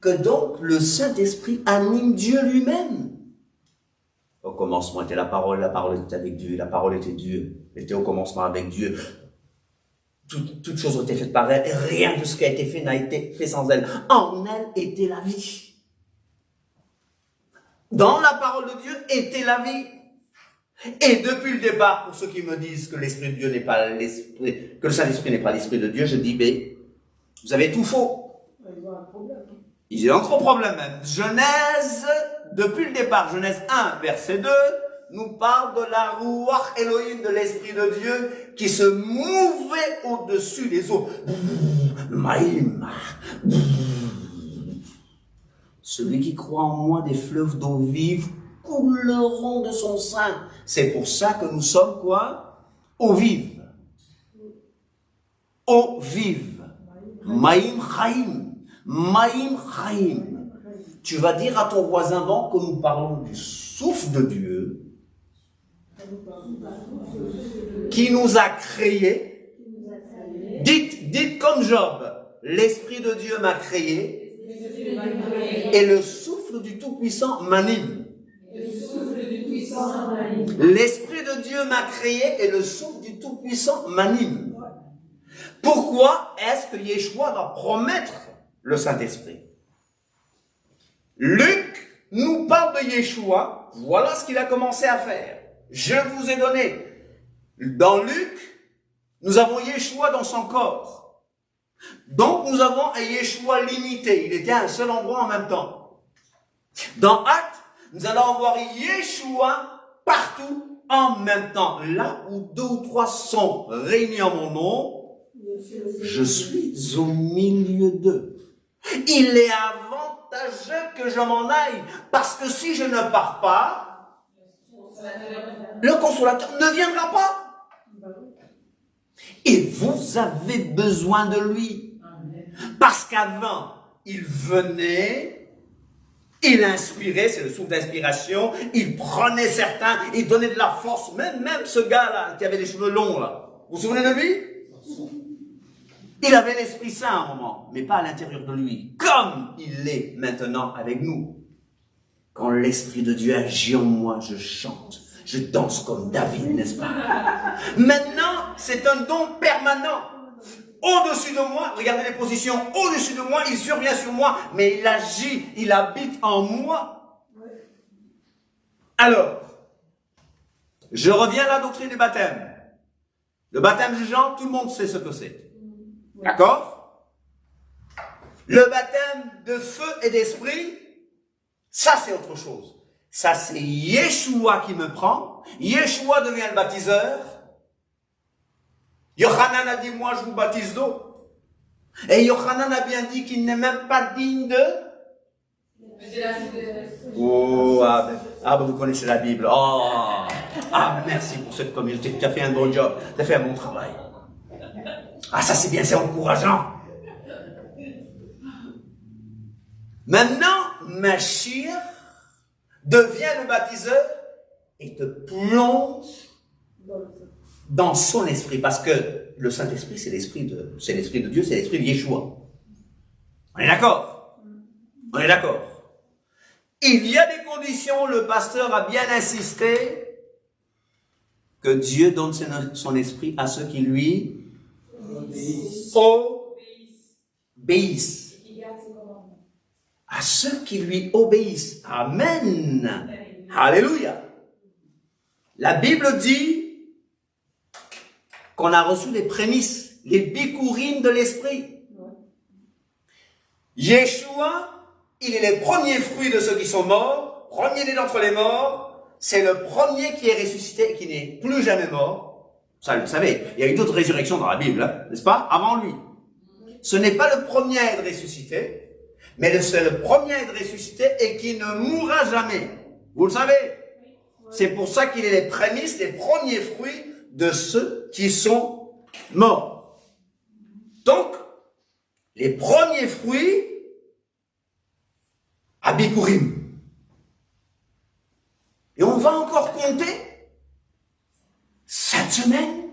S1: Que donc le Saint-Esprit anime Dieu lui-même. Au commencement était la parole était avec Dieu, la parole était Dieu, était au commencement avec Dieu. Toutes choses ont été faites par elle, et rien de ce qui a été fait n'a été fait sans elle. En elle était la vie. Dans la parole de Dieu était la vie. Et depuis le départ, pour ceux qui me disent que l'Esprit de Dieu n'est pas l'Esprit, que le Saint-Esprit n'est pas l'Esprit de Dieu, je dis, mais vous avez tout faux. Ils ont un gros problème même. Genèse, depuis le départ, Genèse 1, verset 2, nous parle de la Ruach Elohim, de l'Esprit de Dieu, qui se mouvait au-dessus des eaux. Maïm. Celui qui croit en moi, des fleuves d'eau vive couleront de son sein. C'est pour ça que nous sommes quoi? Eau vive. Eau vive. Maïm Chaim. Maïm Chaim. Tu vas dire à ton voisin donc que nous parlons du souffle de Dieu qui nous a créés. Dites comme Job, l'Esprit de Dieu m'a créé et le souffle du Tout-Puissant m'anime. L'Esprit de Dieu m'a créé et le souffle du Tout-Puissant m'anime. Pourquoi est-ce que Yeshua va promettre le Saint-Esprit? Luc nous parle de Yeshua. Voilà ce qu'il a commencé à faire. Je vous ai donné. Dans Luc, nous avons Yeshua dans son corps. Donc nous avons un Yeshua limité. Il était à un seul endroit en même temps. Dans Actes, nous allons voir Yeshua partout en même temps. Là où 2 ou 3 sont réunis en mon nom, je suis au milieu d'eux. Il est avantageux que je m'en aille, parce que si je ne pars pas, le consolateur ne viendra pas. Et vous avez besoin de lui. Parce qu'avant, il venait, il inspirait, c'est le souffle d'inspiration, il prenait certains, il donnait de la force, même ce gars-là, qui avait les cheveux longs, là. Vous vous souvenez de lui? Il avait l'Esprit Saint à un moment, mais pas à l'intérieur de lui, comme il l'est maintenant avec nous. Quand l'Esprit de Dieu agit en moi, je chante, je danse comme David, n'est-ce pas? Maintenant, c'est un don permanent. Au-dessus de moi, regardez les positions, au-dessus de moi, il survient sur moi, mais il agit, il habite en moi. Alors, je reviens à la doctrine du baptême. Le baptême de Jean, tout le monde sait ce que c'est. D'accord? Le baptême de feu et d'esprit, ça c'est autre chose. Ça c'est Yeshua qui me prend. Yeshua devient le baptiseur. Yochanan a dit, moi je vous baptise d'eau. Et Yochanan a bien dit qu'il n'est même pas digne de... Oh, vous connaissez la Bible. Oh, merci pour cette communauté. Tu as fait un bon job. Tu as fait un bon travail. Ah, ça c'est bien, c'est encourageant. Maintenant, Mashiach devient le baptiseur et te plonge dans son esprit. Parce que le Saint-Esprit, c'est l'esprit de Dieu, c'est l'esprit de Yeshua. On est d'accord? On est d'accord. Il y a des conditions, le pasteur a bien insisté, que Dieu donne son esprit à ceux qui lui obéissent. À ceux qui lui obéissent. Amen. Alléluia. La Bible dit qu'on a reçu les prémices, les bikurim de l'esprit. Yeshua, il est le premier fruit de ceux qui sont morts, premier-né d'entre les morts. C'est le premier qui est ressuscité et qui n'est plus jamais mort. Ça, vous savez, il y a eu d'autres résurrections dans la Bible, hein, n'est-ce pas? Avant lui. Ce n'est pas le premier à être ressuscité, mais c'est le premier à être ressuscité et qui ne mourra jamais. Vous le savez? C'est pour ça qu'il est les prémices, les premiers fruits de ceux qui sont morts. Donc, les premiers fruits à Bikurim. Et on va encore compter cette semaine.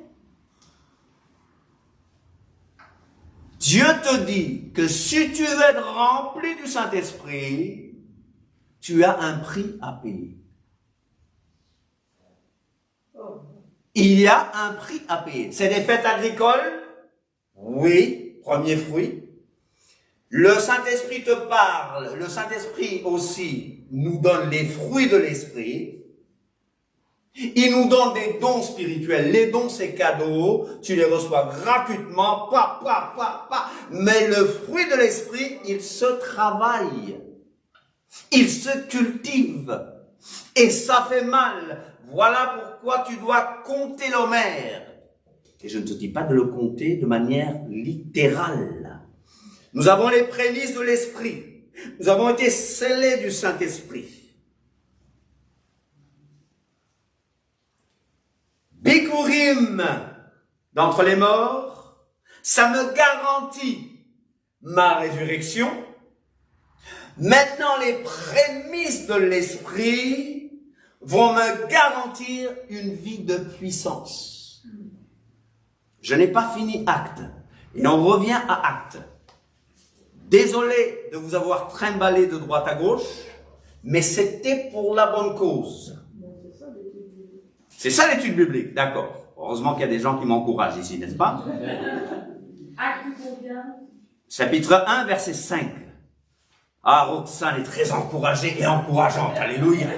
S1: Dieu te dit que si tu veux être rempli du Saint-Esprit, tu as un prix à payer. Il y a un prix à payer. C'est des fêtes agricoles? Oui, premier fruit. Le Saint-Esprit te parle, le Saint-Esprit aussi nous donne les fruits de l'Esprit. Il nous donne des dons spirituels. Les dons, c'est cadeau. Tu les reçois gratuitement. Mais le fruit de l'Esprit, il se travaille. Il se cultive. Et ça fait mal. Voilà pourquoi tu dois compter l'Homère. Et je ne te dis pas de le compter de manière littérale. Nous avons les prémices de l'Esprit. Nous avons été scellés du Saint-Esprit. Bikurim d'entre les morts, ça me garantit ma résurrection. Maintenant, les prémices de l'Esprit vont me garantir une vie de puissance. Je n'ai pas fini Actes. Et on revient à Actes. Désolé de vous avoir trimballé de droite à gauche, mais c'était pour la bonne cause. C'est ça l'étude biblique, d'accord. Heureusement qu'il y a des gens qui m'encouragent ici, n'est-ce pas?
S2: Acte combien?
S1: Chapitre 1, verset 5. Ah, Roxane est très encouragée et encourageante, alléluia.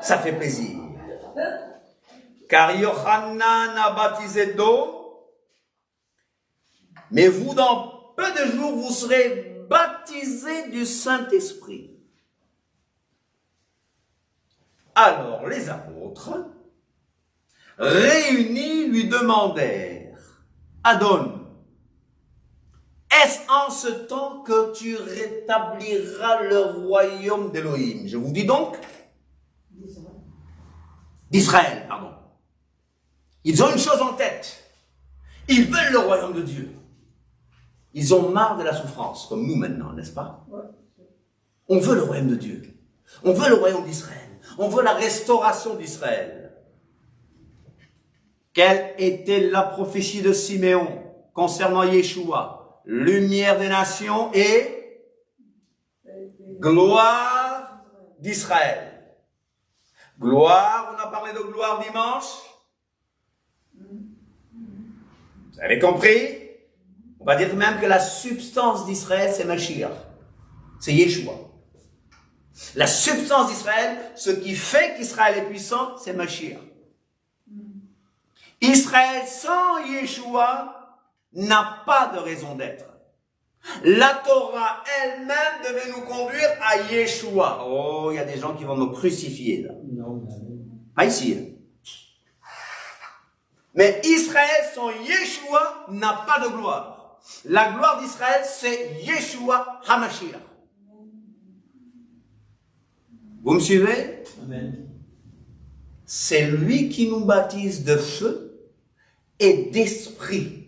S1: Ça fait plaisir. Car Yohanan a baptisé d'eau, mais vous, dans peu de jours, vous serez baptisés du Saint-Esprit. Alors, les apôtres, réunis, lui demandèrent, Adon, est-ce en ce temps que tu rétabliras le royaume d'Élohim? Je vous dis donc, d'Israël, pardon. Ils ont une chose en tête. Ils veulent le royaume de Dieu. Ils ont marre de la souffrance, comme nous maintenant, n'est-ce pas? On veut le royaume de Dieu. On veut le royaume d'Israël. On veut la restauration d'Israël. Quelle était la prophétie de Siméon concernant Yeshua? Lumière des nations et gloire d'Israël. Gloire, on a parlé de gloire dimanche. Vous avez compris? On va dire même que la substance d'Israël, c'est Mashiach. C'est Yeshua. La substance d'Israël, ce qui fait qu'Israël est puissant, c'est Mashiach. Israël sans Yeshua n'a pas de raison d'être. La Torah elle-même devait nous conduire à Yeshua. Oh, il y a des gens qui vont nous crucifier là.
S4: Non,
S1: Pas ici. Mais Israël sans Yeshua n'a pas de gloire. La gloire d'Israël, c'est Yeshua HaMashiach. Vous me suivez?
S4: Amen.
S1: C'est lui qui nous baptise de feu et d'esprit.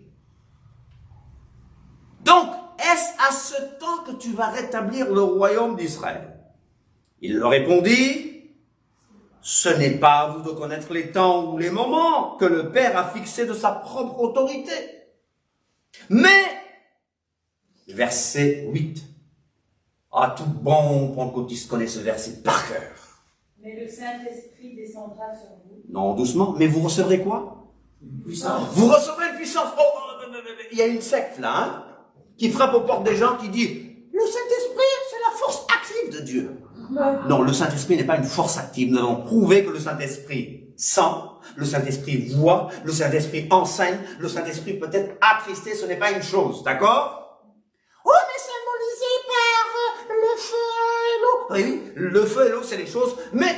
S1: Donc, est-ce à ce temps que tu vas rétablir le royaume d'Israël? Il leur répondit, Ce n'est pas à vous de connaître les temps ou les moments que le Père a fixés de sa propre autorité. Mais, verset 8. Ah, tout bon pentecôtiste connaît ce verset par cœur.
S2: Mais le Saint-Esprit descendra sur vous.
S1: Non, doucement. Mais vous recevrez quoi?
S4: Une puissance.
S1: Vous recevrez une puissance. Oh, il y a une secte là, hein, qui frappe aux portes des gens qui dit le Saint-Esprit, c'est la force active de Dieu. Non, le Saint-Esprit n'est pas une force active. Nous avons prouvé que le Saint-Esprit sent, le Saint-Esprit voit, le Saint-Esprit enseigne, le Saint-Esprit peut être attristé, ce n'est pas une chose, d'accord? Oh, mais symbolisé par le feu et l'eau. Oui, le feu et l'eau, c'est les choses, mais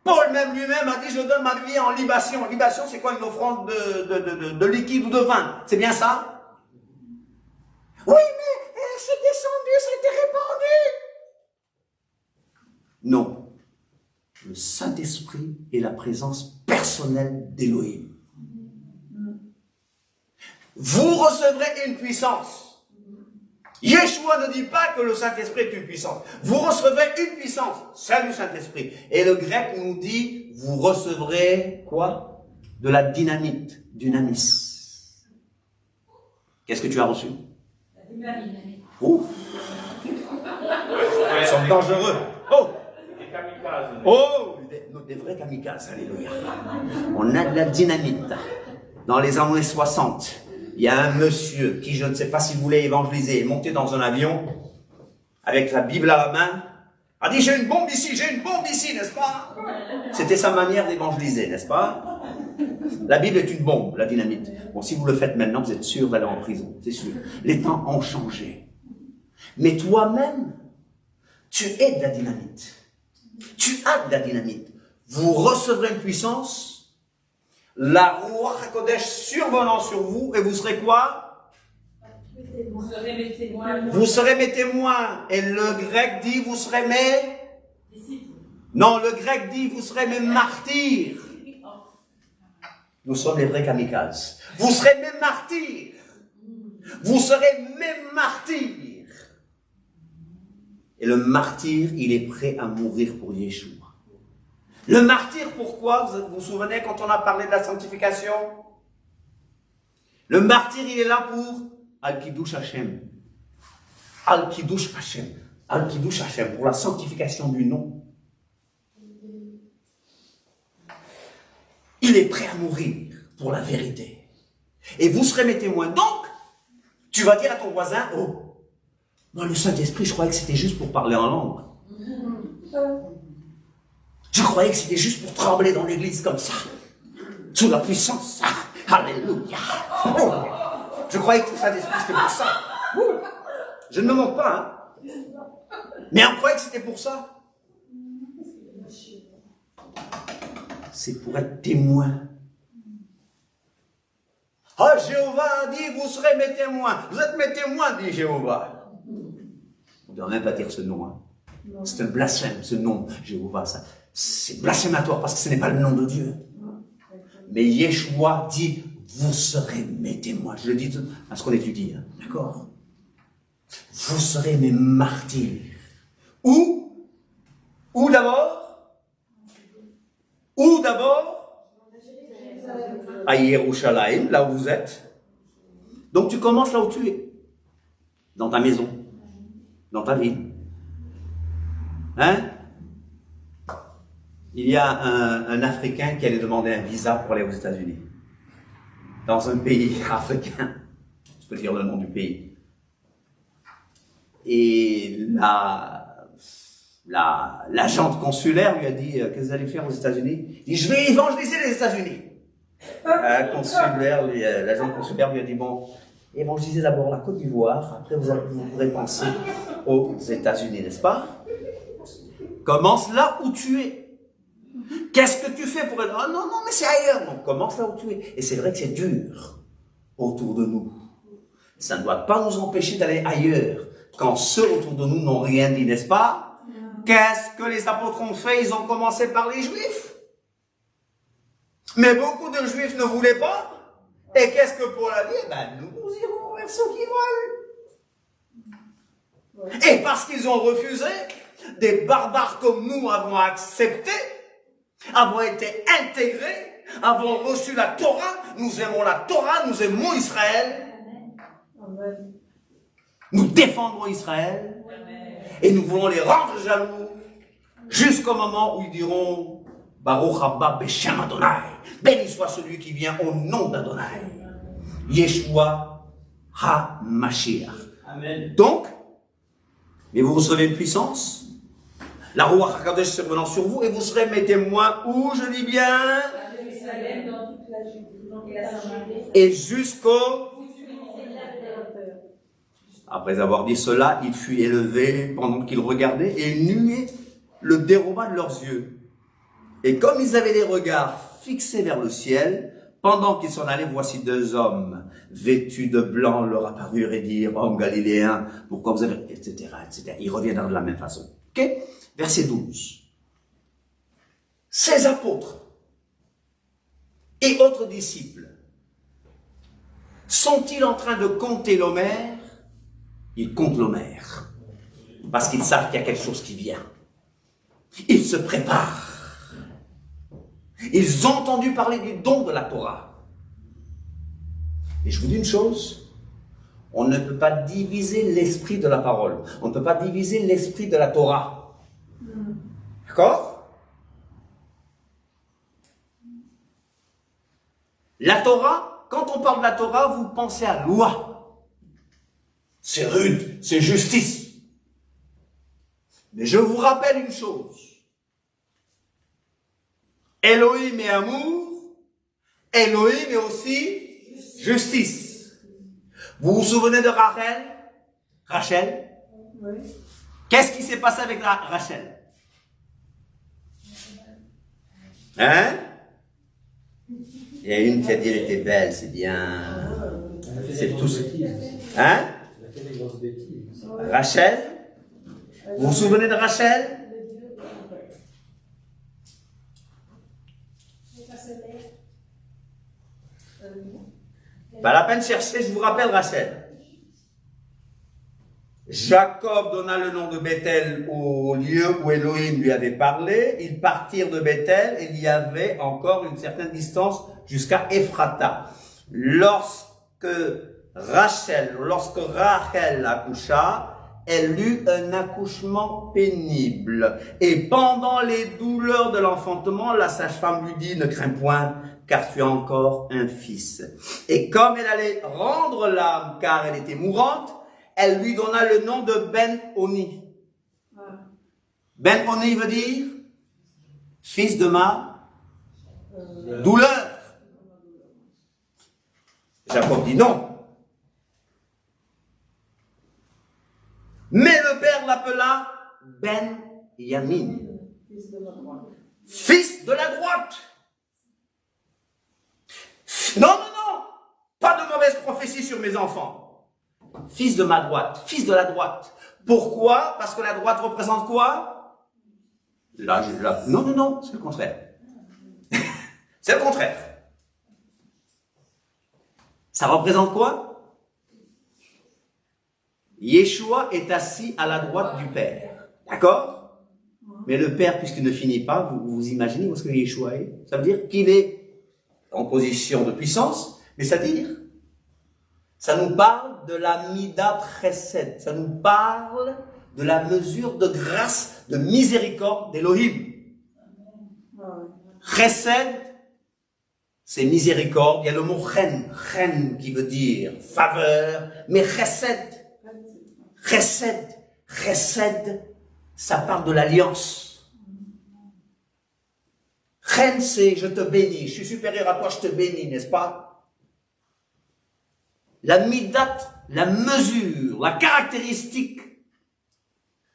S1: Paul même lui-même a dit, je donne ma vie en libation. Libation, c'est quoi? Une offrande de liquide ou de vin. C'est bien ça? Oui, mais c'est descendu, ça a été répandu. Non. Le Saint-Esprit est la présence personnelle d'Élohim. Vous recevrez une puissance. Yeshua ne dit pas que le Saint-Esprit est une puissance. Vous recevrez une puissance, celle du Saint-Esprit. Et le grec nous dit, vous recevrez quoi? De la dynamite, dynamis. Qu'est-ce que tu as reçu?
S2: La dynamite.
S1: Ouf. Ils sont dangereux. Oh! Oh! Des vrais kamikazes, alléluia. On a de la dynamite. Dans les années 60, il y a un monsieur qui, je ne sais pas s'il voulait évangéliser, est monté dans un avion, avec la Bible à la main, a dit, j'ai une bombe ici, n'est-ce pas? C'était sa manière d'évangéliser, n'est-ce pas? La Bible est une bombe, la dynamite. Bon, si vous le faites maintenant, vous êtes sûr d'aller en prison, c'est sûr. Les temps ont changé. Mais toi-même, tu es de la dynamite. Tu as de la dynamite. Vous recevrez une puissance, la Ruach HaKodesh survenant sur vous, et vous serez quoi?
S2: Vous serez mes témoins.
S1: Vous serez mes témoins. Et le grec dit, vous serez mes...
S2: Disciples.
S1: Non, le grec dit, vous serez mes martyrs. Nous sommes les vrais kamikazes. Vous serez mes martyrs. Vous serez mes martyrs. Et le martyr, il est prêt à mourir pour Yeshua. Le martyr, pourquoi? Vous vous souvenez quand on a parlé de la sanctification? Le martyr, il est là pour Al-Kiddush Hashem. Al-Kiddush Hashem. Al-Kiddush Hashem, pour la sanctification du nom. Il est prêt à mourir pour la vérité. Et vous serez mes témoins. Donc, tu vas dire à ton voisin, oh, moi le Saint-Esprit, je croyais que c'était juste pour parler en langue. Je croyais que c'était juste pour trembler dans l'église comme ça, sous la puissance. Alléluia. Oh. Je croyais que le Saint-Esprit c'était pour ça. Je ne me moque pas, hein. Mais on croyait que c'était pour ça. C'est pour être témoin. Ah, Jéhovah a dit, vous serez mes témoins. Vous êtes mes témoins, dit Jéhovah. On ne doit même pas dire ce nom, hein. C'est un blasphème, ce nom, Jéhovah. C'est blasphématoire parce que ce n'est pas le nom de Dieu. Mais Yeshua dit, vous serez mes témoins. Je le dis à ce qu'on étudie, hein, d'accord? Vous serez mes martyrs. Où d'abord? Où d'abord? À Yerushalayim, là où vous êtes. Donc tu commences là où tu es. Dans ta maison. Dans ta ville. Hein? Il y a un Africain qui allait demander un visa pour aller aux États-Unis. Dans un pays africain. Je peux dire le nom du pays. Et l'agente consulaire lui a dit, qu'est-ce que vous allez faire aux États-Unis? Il dit, je vais évangéliser les États-Unis. L'agent consulaire lui a dit, bon, évangélisez d'abord la Côte d'Ivoire, après vous pourrez penser aux États-Unis, n'est-ce pas? Commence là où tu es. Qu'est-ce que tu fais pour aller? Oh non, mais c'est ailleurs. Donc commence là où tu es. Et c'est vrai que c'est dur autour de nous. Ça ne doit pas nous empêcher d'aller ailleurs. Quand ceux autour de nous n'ont rien dit, n'est-ce pas? Qu'est-ce que les apôtres ont fait? Ils ont commencé par les Juifs. Mais beaucoup de Juifs ne voulaient pas. Et qu'est-ce que Paul a dit? Ben, nous irons vers ceux qui veulent. Et parce qu'ils ont refusé, des barbares comme nous avons accepté. avons été intégrés, avons reçu la Torah, nous aimons la Torah, nous aimons Israël,
S3: Amen.
S1: nous défendrons Israël, et nous voulons les rendre jaloux, jusqu'au moment où ils diront Baruch haba Beshem Adonai, béni soit celui qui vient au nom d'Adonai, Yeshua HaMashiach.
S4: Amen.
S1: Donc, mais vous recevez une puissance, la Ruach HaKadosh survenant sur vous, et vous serez mes témoins où, je dis bien,
S2: À Jérusalem, dans toute la Judée, et la Samarie.
S1: et jusqu'au... Après avoir dit cela, il fut élevé pendant qu'ils regardaient, et une nuée le déroba de leurs yeux. Et comme ils avaient les regards fixés vers le ciel, pendant qu'ils s'en allaient, voici deux hommes vêtus de blanc leur apparurent et dirent, hommes galiléens, pourquoi vous avez... etc. etc. Ils reviendront de la même façon. Ok? Verset 12. Ces apôtres et autres disciples sont-ils en train de compter l'Homère? Ils comptent l'Homère. Parce qu'ils savent qu'il y a quelque chose qui vient. Ils se préparent. Ils ont entendu parler du don de la Torah. Et je vous dis une chose, on ne peut pas diviser l'esprit de la parole. On ne peut pas diviser l'esprit de la Torah. D'accord? La Torah, quand on parle de la Torah, vous pensez à loi. C'est rude, c'est justice. Mais je vous rappelle une chose. Elohim est amour, Elohim est aussi justice. Vous vous souvenez de Rachel? Rachel?
S3: Oui.
S1: Qu'est-ce qui s'est passé avec Rachel? Hein? Il y a une qui a dit elle était belle, c'est bien.
S4: Elle a fait
S1: C'est
S4: des
S1: tout
S4: grosses
S1: ce-
S4: bêtises.
S1: Hein?
S4: Elle a fait des grosses bêtises.
S1: Rachel? Vous vous souvenez de Rachel? Pas la peine de chercher, je vous rappelle Rachel. Jacob donna le nom de Bethel au lieu où Elohim lui avait parlé. Ils partirent de Bethel et il y avait encore une certaine distance jusqu'à Ephrata. Lorsque Rachel accoucha, elle eut un accouchement pénible. Et pendant les douleurs de l'enfantement, la sage-femme lui dit, ne crains point, car tu as encore un fils. Et comme elle allait rendre l'âme, car elle était mourante, elle lui donna le nom de Ben-Oni. Ben-Oni veut dire fils de ma douleur. Jacob dit non. Mais le père l'appela Ben-Yamin,
S3: Fils de ma droite.
S1: fils de la droite. Non, non, non, pas de mauvaise prophétie sur mes enfants. Fils de ma droite, fils de la droite. Pourquoi? Parce que la droite représente quoi? Là, non, non, non, c'est le contraire. C'est le contraire. Ça représente quoi? Yeshua est assis à la droite du Père. D'accord? Mais le Père, puisqu'il ne finit pas, vous imaginez où est-ce que Yeshua est? Ça veut dire qu'il est en position de puissance, mais c'est-à-dire, ça nous parle de la Midat Chesed, ça nous parle de la mesure de grâce, de miséricorde d'Elohim. Chesed, c'est miséricorde. Il y a le mot chen qui veut dire faveur, mais chesed, ça parle de l'alliance. Chen, c'est je te bénis, je suis supérieur à toi, je te bénis, n'est-ce pas? La midat, la mesure, la caractéristique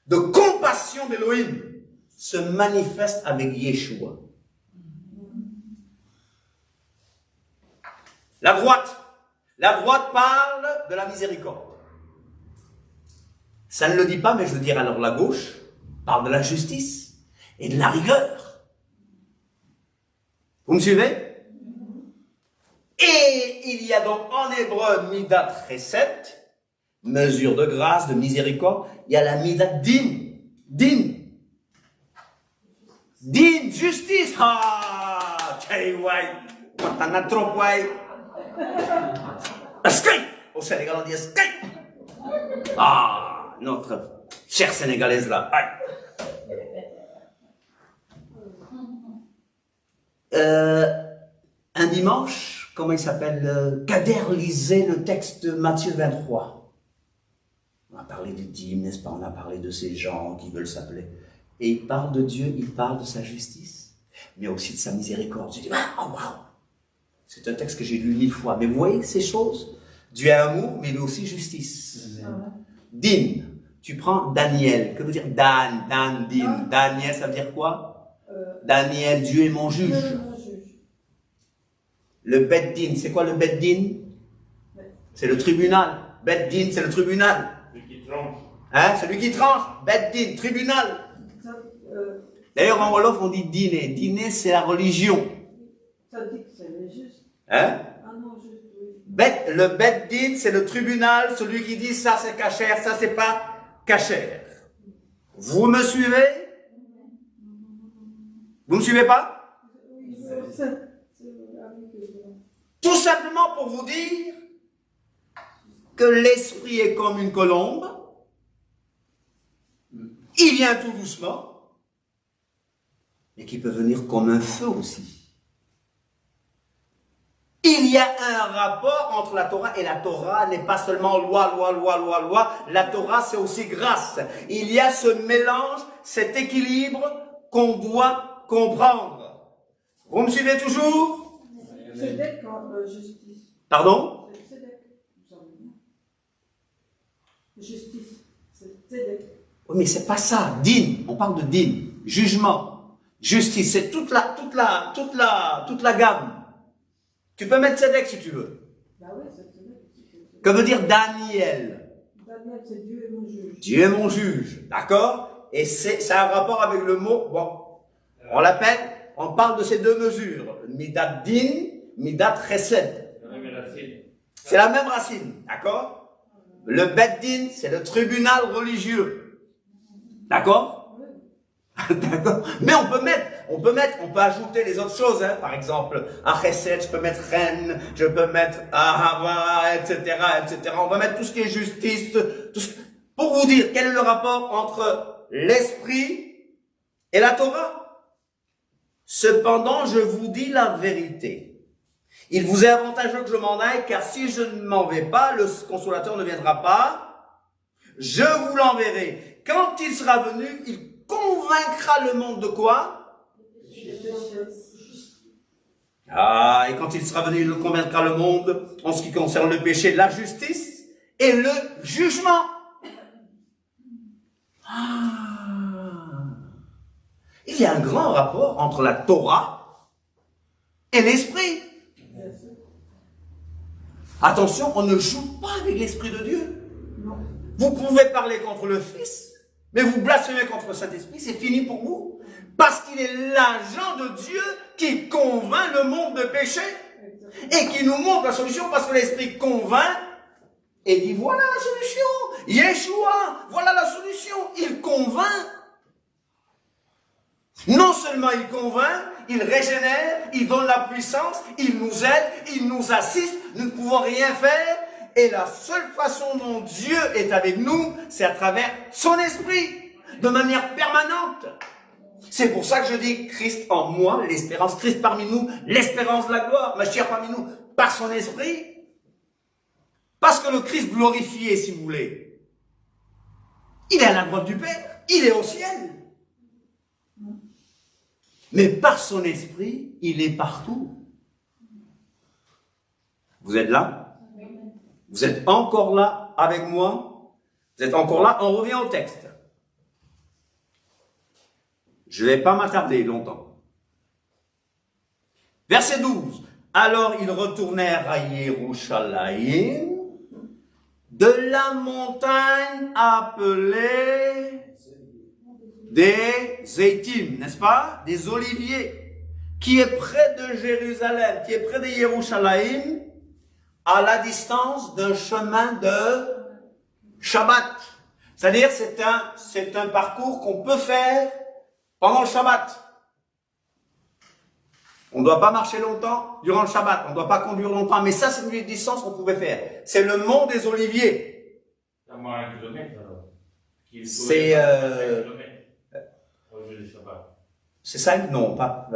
S1: de compassion d'Elohim se manifeste avec Yeshua. La droite parle de la miséricorde. Ça ne le dit pas, mais je veux dire alors la gauche parle de la justice et de la rigueur. Vous me suivez? Et il y a donc en hébreu midat chesed, mesure de grâce, de miséricorde. Il y a la midat din. Din, justice. Ah, chay wai. Matana trop wai. Skate. Au Sénégal, on dit skate. Ah, notre chère Sénégalaise là. Aïe. Un dimanche, comment il s'appelle, Kader lisait le texte de Matthieu 23. On a parlé du dîme, n'est-ce pas? On a parlé de ces gens qui veulent s'appeler. Et il parle de Dieu, il parle de sa justice, mais aussi de sa miséricorde. Je dis, oh wow! C'est un texte que j'ai lu 1000 fois. Mais vous voyez ces choses? Dieu est amour, mais il est aussi justice. Din, tu prends Daniel. Que veut dire Dan, Din? Daniel, ça veut dire quoi? Daniel, Dieu est mon juge. Le Beddin, c'est quoi le Beddin? C'est le tribunal. Beddin, c'est le tribunal.
S6: Celui qui tranche.
S1: Hein? Celui qui tranche. Beddin, tribunal. D'ailleurs, en Wolof, on dit dîner. Dîner, c'est la religion.
S3: Ça dit que c'est le juste.
S1: Hein?
S3: Ah non, juste, oui.
S1: Le Beddin, c'est le tribunal. Celui qui dit ça, c'est cachère, ça, c'est pas cachère. Vous me suivez? Vous me suivez pas?
S3: Oui, c'est avec
S1: Tout simplement pour vous dire que l'esprit est comme une colombe. Il vient tout doucement, mais qui peut venir comme un feu aussi. Il y a un rapport entre la Torah et la Torah n'est pas seulement loi. La Torah, c'est aussi grâce. Il y a ce mélange, cet équilibre qu'on doit comprendre. Vous me suivez toujours?
S3: C'est d'être quand justice.
S1: Pardon?
S3: C'est d'être. Justice. C'est d'être.
S1: Oui, mais c'est pas ça. Din, on parle de din, jugement, justice, c'est toute la gamme. Tu peux mettre Tzedek si tu veux.
S3: Bah oui, c'est d'être.
S1: Que veut dire Daniel?
S3: Daniel, c'est Dieu est mon juge.
S1: Dieu est mon juge, d'accord? Et ça a un rapport avec le mot, bon, on parle de ces deux mesures, Midat Din, Midat Chesed. C'est la même racine, d'accord? Le Beddin, c'est le tribunal religieux. D'accord? D'accord? Mais on peut ajouter les autres choses, hein. Par exemple, à Chesed, je peux mettre Ren, je peux mettre Ahava, etc. On peut mettre tout ce qui est justice, pour vous dire quel est le rapport entre l'esprit et la Torah. Cependant, je vous dis la vérité. Il vous est avantageux que je m'en aille, car si je ne m'en vais pas, le consolateur ne viendra pas. Je vous l'enverrai. Quand il sera venu, il convaincra le monde de quoi? Ah, et quand il sera venu, il convaincra le monde en ce qui concerne le péché, la justice et le jugement. Il y a un grand rapport entre la Torah et l'esprit. Attention, on ne joue pas avec l'esprit de Dieu. Vous pouvez parler contre le Fils, mais vous blasphémez contre le Saint-Esprit, c'est fini pour vous. Parce qu'il est l'agent de Dieu qui convainc le monde de péché et qui nous montre la solution, parce que l'Esprit convainc et dit voilà la solution. Yeshua, voilà la solution. Il convainc. Non seulement il convainc, il régénère, il donne la puissance, il nous aide, il nous assiste, nous ne pouvons rien faire. Et la seule façon dont Dieu est avec nous, c'est à travers son esprit, de manière permanente. C'est pour ça que je dis Christ en moi, l'espérance, Christ parmi nous, l'espérance de la gloire, Mashiach parmi nous, par son esprit. Parce que le Christ glorifié, si vous voulez, il est à la droite du Père, il est au ciel. Mais par son esprit, il est partout. Vous êtes là? Vous êtes encore là avec moi? Vous êtes encore là? On revient au texte. Je ne vais pas m'attarder longtemps. Verset 12. Alors ils retournèrent à Yerushalayim, de la montagne appelée des Zeytim, n'est-ce pas? Des oliviers, qui est près de Jérusalem, qui est près de Yerushalayim, à la distance d'un chemin de Shabbat. C'est-à-dire, c'est un parcours qu'on peut faire pendant le Shabbat. On ne doit pas marcher longtemps durant le Shabbat. On ne doit pas conduire longtemps. Mais ça, c'est une distance qu'on pouvait faire. C'est le mont des Oliviers.
S6: À moins 1 kilomètre, alors.
S1: C'est,
S6: 5 kilomètres. Je ne sais pas.
S1: C'est 5? Non, pas.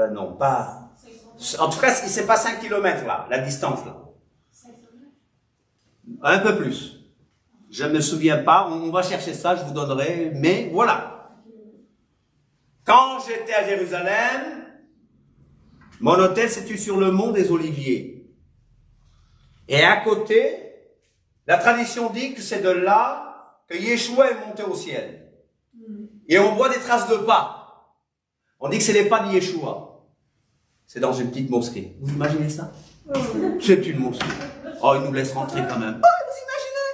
S1: En tout cas, c'est pas 5 km là, la distance là. Un peu plus. Je ne me souviens pas. On va chercher ça, je vous donnerai. Mais voilà. Quand j'étais à Jérusalem, mon hôtel c'était sur le mont des Oliviers. Et à côté, la tradition dit que c'est de là que Yeshua est monté au ciel. Et on voit des traces de pas. On dit que c'est les pas de Yeshua. C'est dans une petite mosquée. Vous imaginez ça? C'est une mosquée. Oh, ils nous laissent rentrer quand même. Oh, vous imaginez?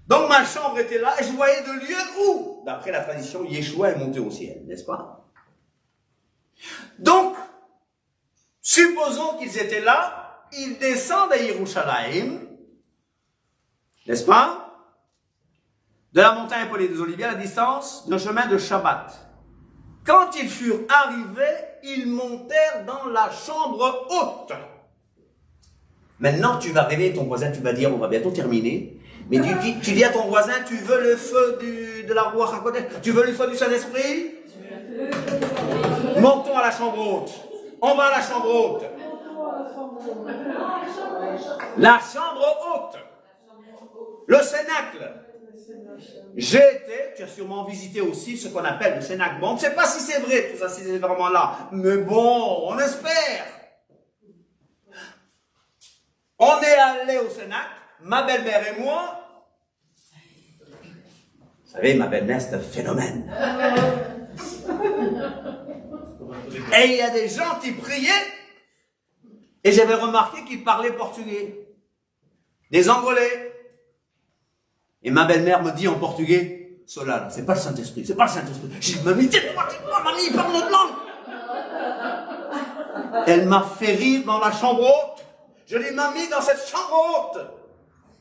S1: Donc ma chambre était là et je voyais de lieu où, d'après la tradition, Yeshua est monté au ciel, n'est-ce pas? Donc, supposons qu'ils étaient là, ils descendent à Yerushalayim, n'est-ce pas? De la montagne appelée des Oliviers à la distance d'un chemin de Shabbat. Quand ils furent arrivés, ils montèrent dans la chambre haute. Maintenant, tu vas réveiller ton voisin, tu vas dire, on va bientôt terminer. Mais tu dis à ton voisin, tu veux le feu de la Ruach HaKodesh? Tu veux le feu du Saint-Esprit? Montons à la chambre haute. On va à la chambre haute. La chambre haute. Le Cénacle. J'ai été, tu as sûrement visité aussi ce qu'on appelle le Cénacle. Bon, on ne sait pas si c'est vrai, tout ça, si c'est vraiment là. Mais bon, on espère. On est allé au Cénacle, ma belle-mère et moi. Vous savez, ma belle-mère, c'est un phénomène. Et il y a des gens qui priaient, et j'avais remarqué qu'ils parlaient portugais. Des Angolais. Et ma belle-mère me dit en portugais, cela là, c'est pas le Saint-Esprit, c'est pas le Saint-Esprit. J'ai dit, mamie, tais-toi, mamie, il parle notre langue. Elle m'a fait rire dans la chambre haute. Je dis, mamie, dans cette chambre haute,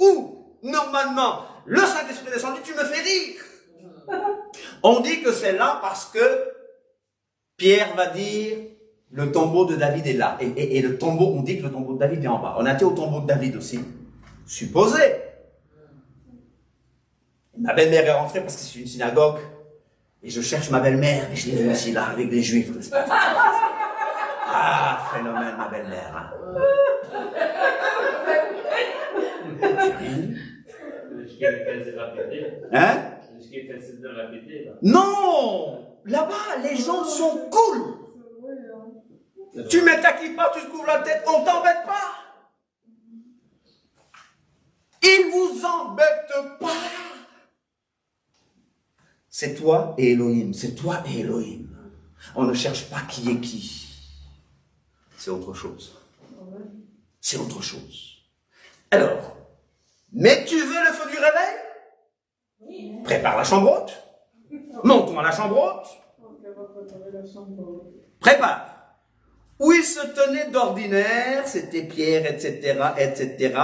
S1: où, normalement, le Saint-Esprit est descendu, tu me fais rire. On dit que c'est là parce que Pierre va dire, le tombeau de David est là. Et le tombeau, on dit que le tombeau de David est en bas. On a été au tombeau de David aussi. Supposé. Ma belle-mère est rentrée parce que c'est une synagogue. Et je cherche ma belle-mère. Et je l'ai vue aussi là, avec les Juifs. Ah, phénomène, ma belle-mère. Hein. Hein? Non! Là-bas, les gens sont cool. Tu mets ta kippa, tu te couvres la tête, on t'embête pas. Ils vous embêtent pas. C'est toi et Elohim, c'est toi et Elohim. On ne cherche pas qui est qui. C'est autre chose. C'est autre chose. Alors, mais tu veux le feu du réveil? Prépare la chambre haute. Montons à la chambre haute. Prépare. Où il se tenait d'ordinaire, c'était Pierre, etc., etc.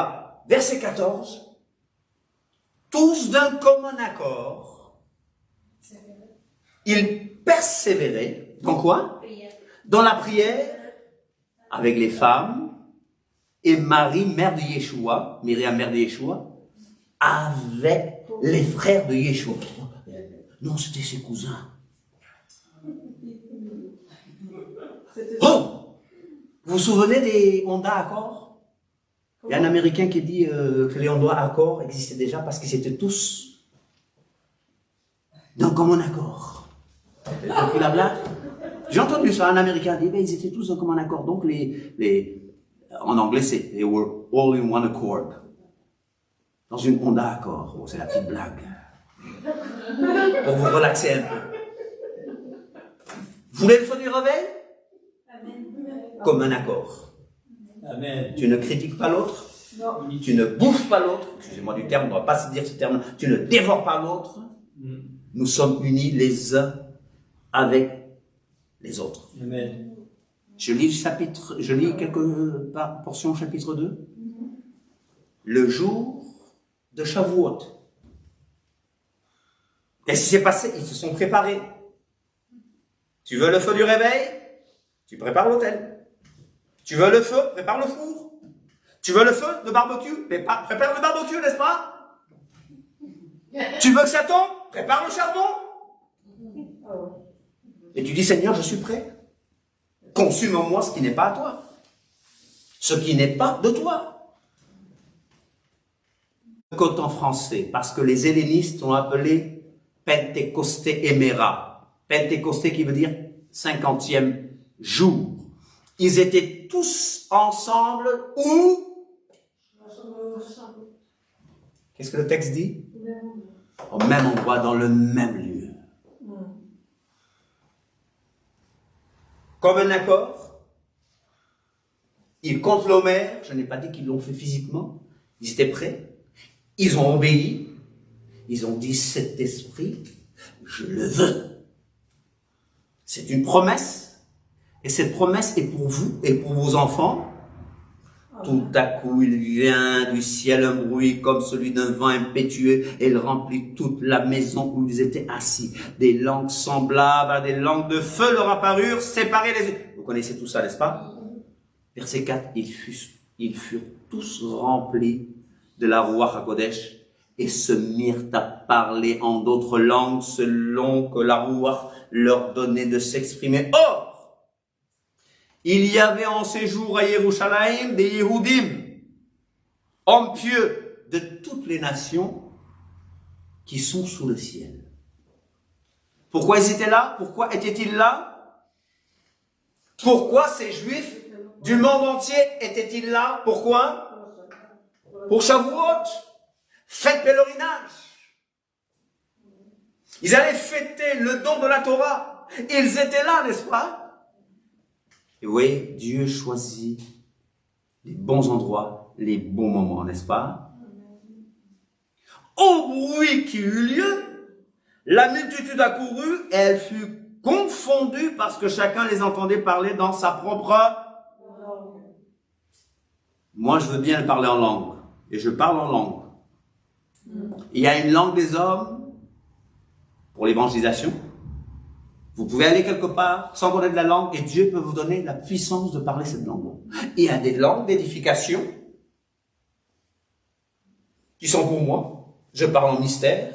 S1: Verset 14. Tous d'un commun accord, ils persévéraient. Dans quoi? Dans la prière, avec les femmes, et Marie, mère de Yeshua, Myriam, mère de Yeshua, avec les frères de Yeshua. Non, c'était ses cousins. Oh! Vous vous souvenez des Honda Accord? Il y a un Américain qui dit que les Honda Accord existaient déjà parce qu'ils étaient tous d'un commun accord. Vous avez compris la blague? J'ai entendu ça, un Américain dit, ben, ils étaient tous d'un commun accord. Donc en anglais c'est they were all in one accord. Dans une Honda Accord. Oh, c'est la petite blague. Pour vous relaxer un peu. Vous voulez le feu du réveil? Comme un accord.
S4: Amen.
S1: Tu ne critiques pas l'autre.
S3: Non.
S1: Tu ne bouffes pas l'autre. Excusez-moi du terme, on ne doit pas se dire ce terme. Tu ne dévores pas l'autre. Nous sommes unis les uns avec les autres.
S4: Amen.
S1: Je lis quelques portions chapitre 2. Le jour de Shavuot. Qu'est-ce qui s'est passé? Ils se sont préparés. Tu veux le feu du réveil? Tu prépares l'autel. Tu veux le feu? Prépare le four. Tu veux le feu? Le barbecue? Prépare le barbecue, n'est-ce pas? Tu veux que ça tombe? Prépare le charbon. Et tu dis, Seigneur, je suis prêt. Consume en moi ce qui n'est pas à toi. Ce qui n'est pas de toi. Côte en français, parce que les hellénistes ont appelé Pentecosté Éméra. Pentecosté qui veut dire 50e jour. Ils étaient tous ensemble où? Qu'est-ce que le texte dit? Au même endroit, dans le même lieu. Comme un accord. Ils comptent l'Homère. Je n'ai pas dit qu'ils l'ont fait physiquement. Ils étaient prêts. Ils ont obéi. Ils ont dit, cet esprit, je le veux. C'est une promesse. Et cette promesse est pour vous et pour vos enfants. Tout à coup, il vient du ciel un bruit comme celui d'un vent impétueux et il remplit toute la maison où ils étaient assis. Des langues semblables à des langues de feu leur apparurent, séparées les unes. Vous connaissez tout ça, n'est-ce pas? Verset 4, ils furent tous remplis de la Ruach HaKodesh et se mirent à parler en d'autres langues selon que la Ruach leur donnait de s'exprimer. Or, il y avait en séjour à Yerushalayim des Yehudim, hommes pieux de toutes les nations qui sont sous le ciel. Pourquoi ils étaient là? Pourquoi étaient-ils là? Pourquoi ces Juifs du monde entier étaient-ils là? Pourquoi? Pour Shavuot, fête pèlerinage. Ils allaient fêter le don de la Torah. Ils étaient là, n'est-ce pas? Et oui, Dieu choisit les bons endroits, les bons moments, n'est-ce pas? Au bruit qui eut lieu, la multitude accourut et elle fut confondue parce que chacun les entendait parler dans sa propre... Moi, je veux bien parler en langue. Et je parle en langue. Il y a une langue des hommes pour l'évangélisation. Vous pouvez aller quelque part sans connaître la langue et Dieu peut vous donner la puissance de parler cette langue. Il y a des langues d'édification qui sont pour moi. Je parle en mystère,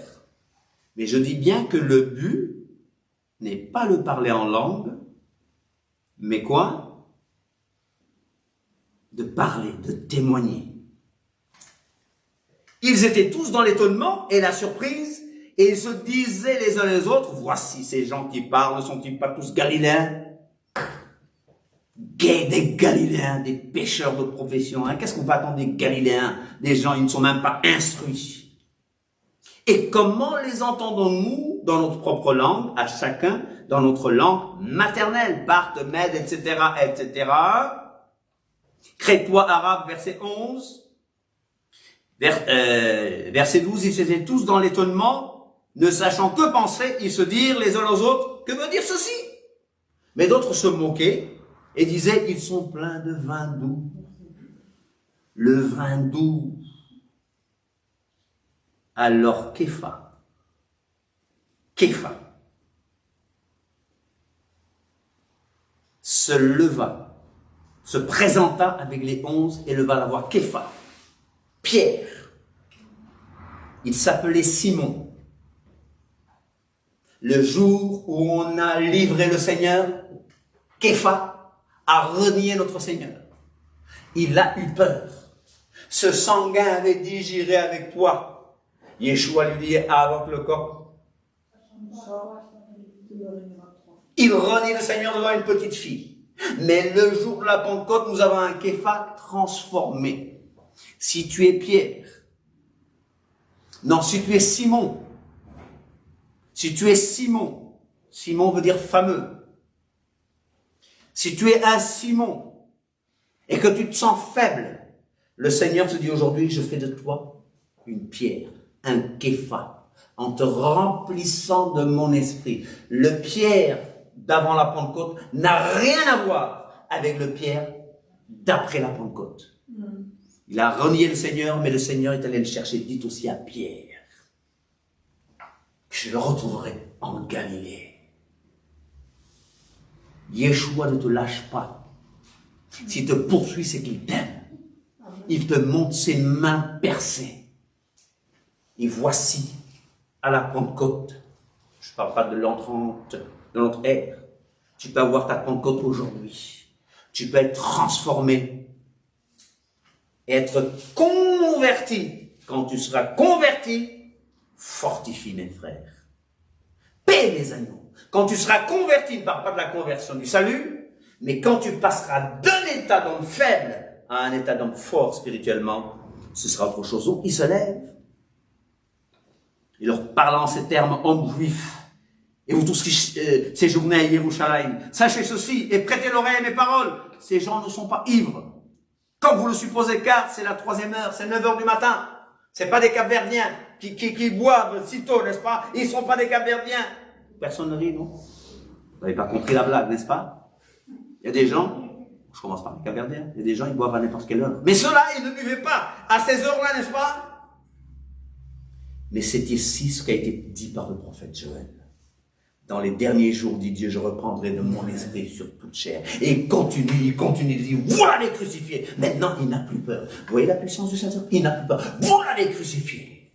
S1: mais je dis bien que le but n'est pas le parler en langue, mais quoi? De parler, de témoigner. Ils étaient tous dans l'étonnement et la surprise. Et ils se disaient les uns les autres, voici ces gens qui parlent, ne sont-ils pas tous Galiléens? Des Galiléens, des pécheurs de profession. Hein? Qu'est-ce qu'on peut attendre des Galiléens? Des gens, ils ne sont même pas instruits. Et comment les entendons-nous dans notre propre langue, à chacun dans notre langue maternelle, Parthe, Mède, etc., etc. Crétois, arabe, verset 11. Verset 12, ils étaient tous dans l'étonnement. Ne sachant que penser, ils se dirent les uns aux autres, que veut dire ceci? Mais d'autres se moquaient et disaient, ils sont pleins de vin doux. Le vin doux. Alors Képha se leva, se présenta avec les 11 et leva la voix. Képha, Pierre, il s'appelait Simon. Le jour où on a livré le Seigneur, Képha a renié notre Seigneur. Il a eu peur. Ce sanguin avait dit, j'irai avec toi. Yeshua lui dit, avant que le corps. Il renie le Seigneur devant une petite fille. Mais le jour de la Pentecôte, nous avons un Képha transformé. Si tu es Pierre, non, si tu es Simon, si tu es Simon, Simon veut dire fameux. Si tu es un Simon et que tu te sens faible, le Seigneur te dit aujourd'hui, je fais de toi une pierre, un Képha, en te remplissant de mon esprit. Le Pierre d'avant la Pentecôte n'a rien à voir avec le Pierre d'après la Pentecôte. Il a renié le Seigneur, mais le Seigneur est allé le chercher. Dites aussi à Pierre. Je le retrouverai en Galilée. Yeshua ne te lâche pas. S'il te poursuit, c'est qu'il t'aime. Il te montre ses mains percées. Et voici, à la Pentecôte, je ne parle pas de l'entrante, de notre ère, tu peux avoir ta Pentecôte aujourd'hui. Tu peux être transformé et être converti. Quand tu seras converti, fortifie mes frères. Paix les agneaux. Quand tu seras converti, ne parle pas de la conversion du salut, mais quand tu passeras d'un état d'homme faible à un état d'homme fort spirituellement, ce sera autre chose. Donc, il se lève. Il leur parle en ces termes, hommes juifs. Et vous tous qui séjournez à Yerushalayim, sachez ceci et prêtez l'oreille à mes paroles. Ces gens ne sont pas ivres. Comme vous le supposez, car c'est la 3e heure, c'est 9 heures du matin. C'est pas des Capverdiens qui boivent sitôt, n'est-ce pas? Ils ne sont pas des Capverdiens. Personne ne rit, non? Vous n'avez pas compris la blague, n'est-ce pas? Il y a des gens, je commence par les Capverdiens, il y a des gens, ils boivent à n'importe quelle heure. Mais ceux-là, ils ne buvaient pas à ces heures-là, n'est-ce pas? Mais c'est ici ce qui a été dit par le prophète Joël. Dans les derniers jours, dit Dieu, je reprendrai de mon esprit sur toute chair. Et il continue de dire, voilà les crucifiés. Maintenant, il n'a plus peur. Vous voyez la puissance du Saint-Esprit? Il n'a plus peur. Voilà les crucifiés.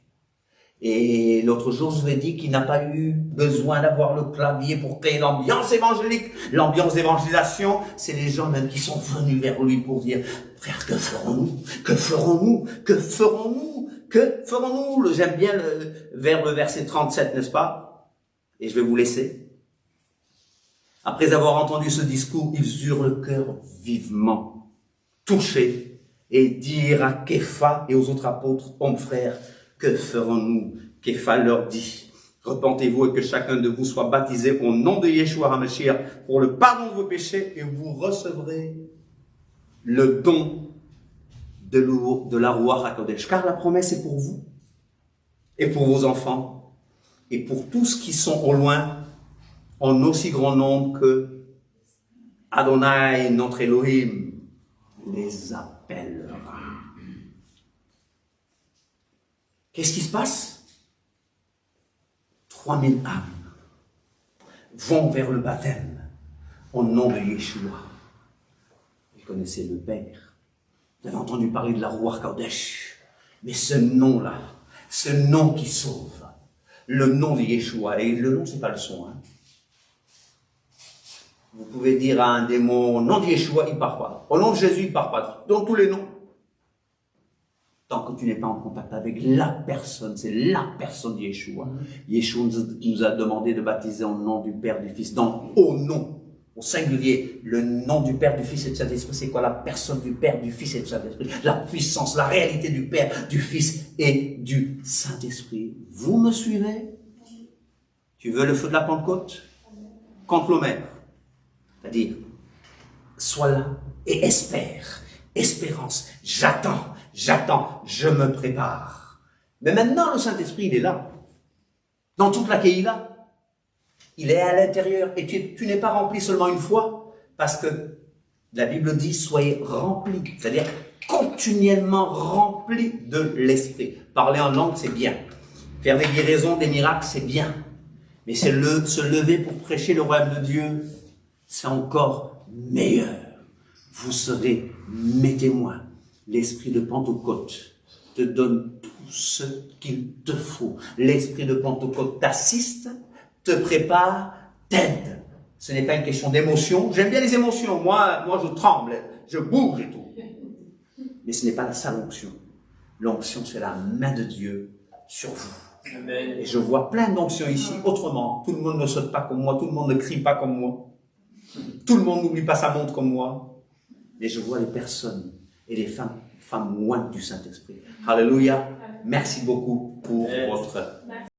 S1: Et l'autre jour, je vous ai dit qu'il n'a pas eu besoin d'avoir le clavier pour créer l'ambiance évangélique. L'ambiance d'évangélisation, c'est les gens même qui sont venus vers lui pour dire, frère, que ferons-nous? Que ferons-nous? Que ferons-nous? Que ferons-nous? J'aime bien le verset 37, n'est-ce pas? Et je vais vous laisser. Après avoir entendu ce discours, ils eurent le cœur vivement touchés et dirent à Képha et aux autres apôtres, hommes frères, que ferons-nous? Képha leur dit, repentez-vous et que chacun de vous soit baptisé au nom de Yeshua HaMashiach pour le pardon de vos péchés et vous recevrez le don de la Ruach HaKodesh. Car la promesse est pour vous et pour vos enfants et pour tous qui sont au loin, en aussi grand nombre que Adonai, notre Elohim, les appellera. Qu'est-ce qui se passe? 3000 âmes vont vers le baptême au nom de Yeshua. Vous connaissez le Père. Vous avez entendu parler de la Ruach Kodesh. Mais ce nom-là, ce nom qui sauve, le nom de Yeshua, et le nom, c'est pas le son. Hein. Vous pouvez dire à un démon, au nom de Yeshua, il ne part pas. Au nom de Jésus, il ne part pas. Dans tous les noms. Tant que tu n'es pas en contact avec la personne, c'est la personne de Yeshua. Yeshua nous a demandé de baptiser au nom du Père, du Fils, donc au nom, au singulier, le nom du Père, du Fils et du Saint-Esprit. C'est quoi la personne du Père, du Fils et du Saint-Esprit? La puissance, la réalité du Père, du Fils et du Saint-Esprit. Vous me suivez? Tu veux le feu de la Pentecôte? Contre l'Homère. C'est-à-dire, sois là et espère. Espérance. J'attends, je me prépare. Mais maintenant, le Saint-Esprit, il est là. Dans toute la Kéhila. Il est à l'intérieur. Et tu n'es pas rempli seulement une fois, parce que la Bible dit, soyez remplis. C'est-à-dire, continuellement remplis de l'Esprit. Parler en langue, c'est bien. Faire des guérisons, des miracles, c'est bien. Mais c'est se lever pour prêcher le royaume de Dieu, c'est encore meilleur. Vous serez mes témoins. L'esprit de Pentecôte te donne tout ce qu'il te faut. L'esprit de Pentecôte t'assiste, te prépare, t'aide. Ce n'est pas une question d'émotion. J'aime bien les émotions. Moi, je tremble, je bouge et tout. Mais ce n'est pas la seule onction. L'onction, c'est la main de Dieu sur vous. Amen. Et je vois plein d'onctions ici autrement. Tout le monde ne saute pas comme moi, tout le monde ne crie pas comme moi. Tout le monde n'oublie pas sa montre comme moi. Mais je vois les personnes et les femmes loin du Saint-Esprit. Alléluia. Merci beaucoup pour votre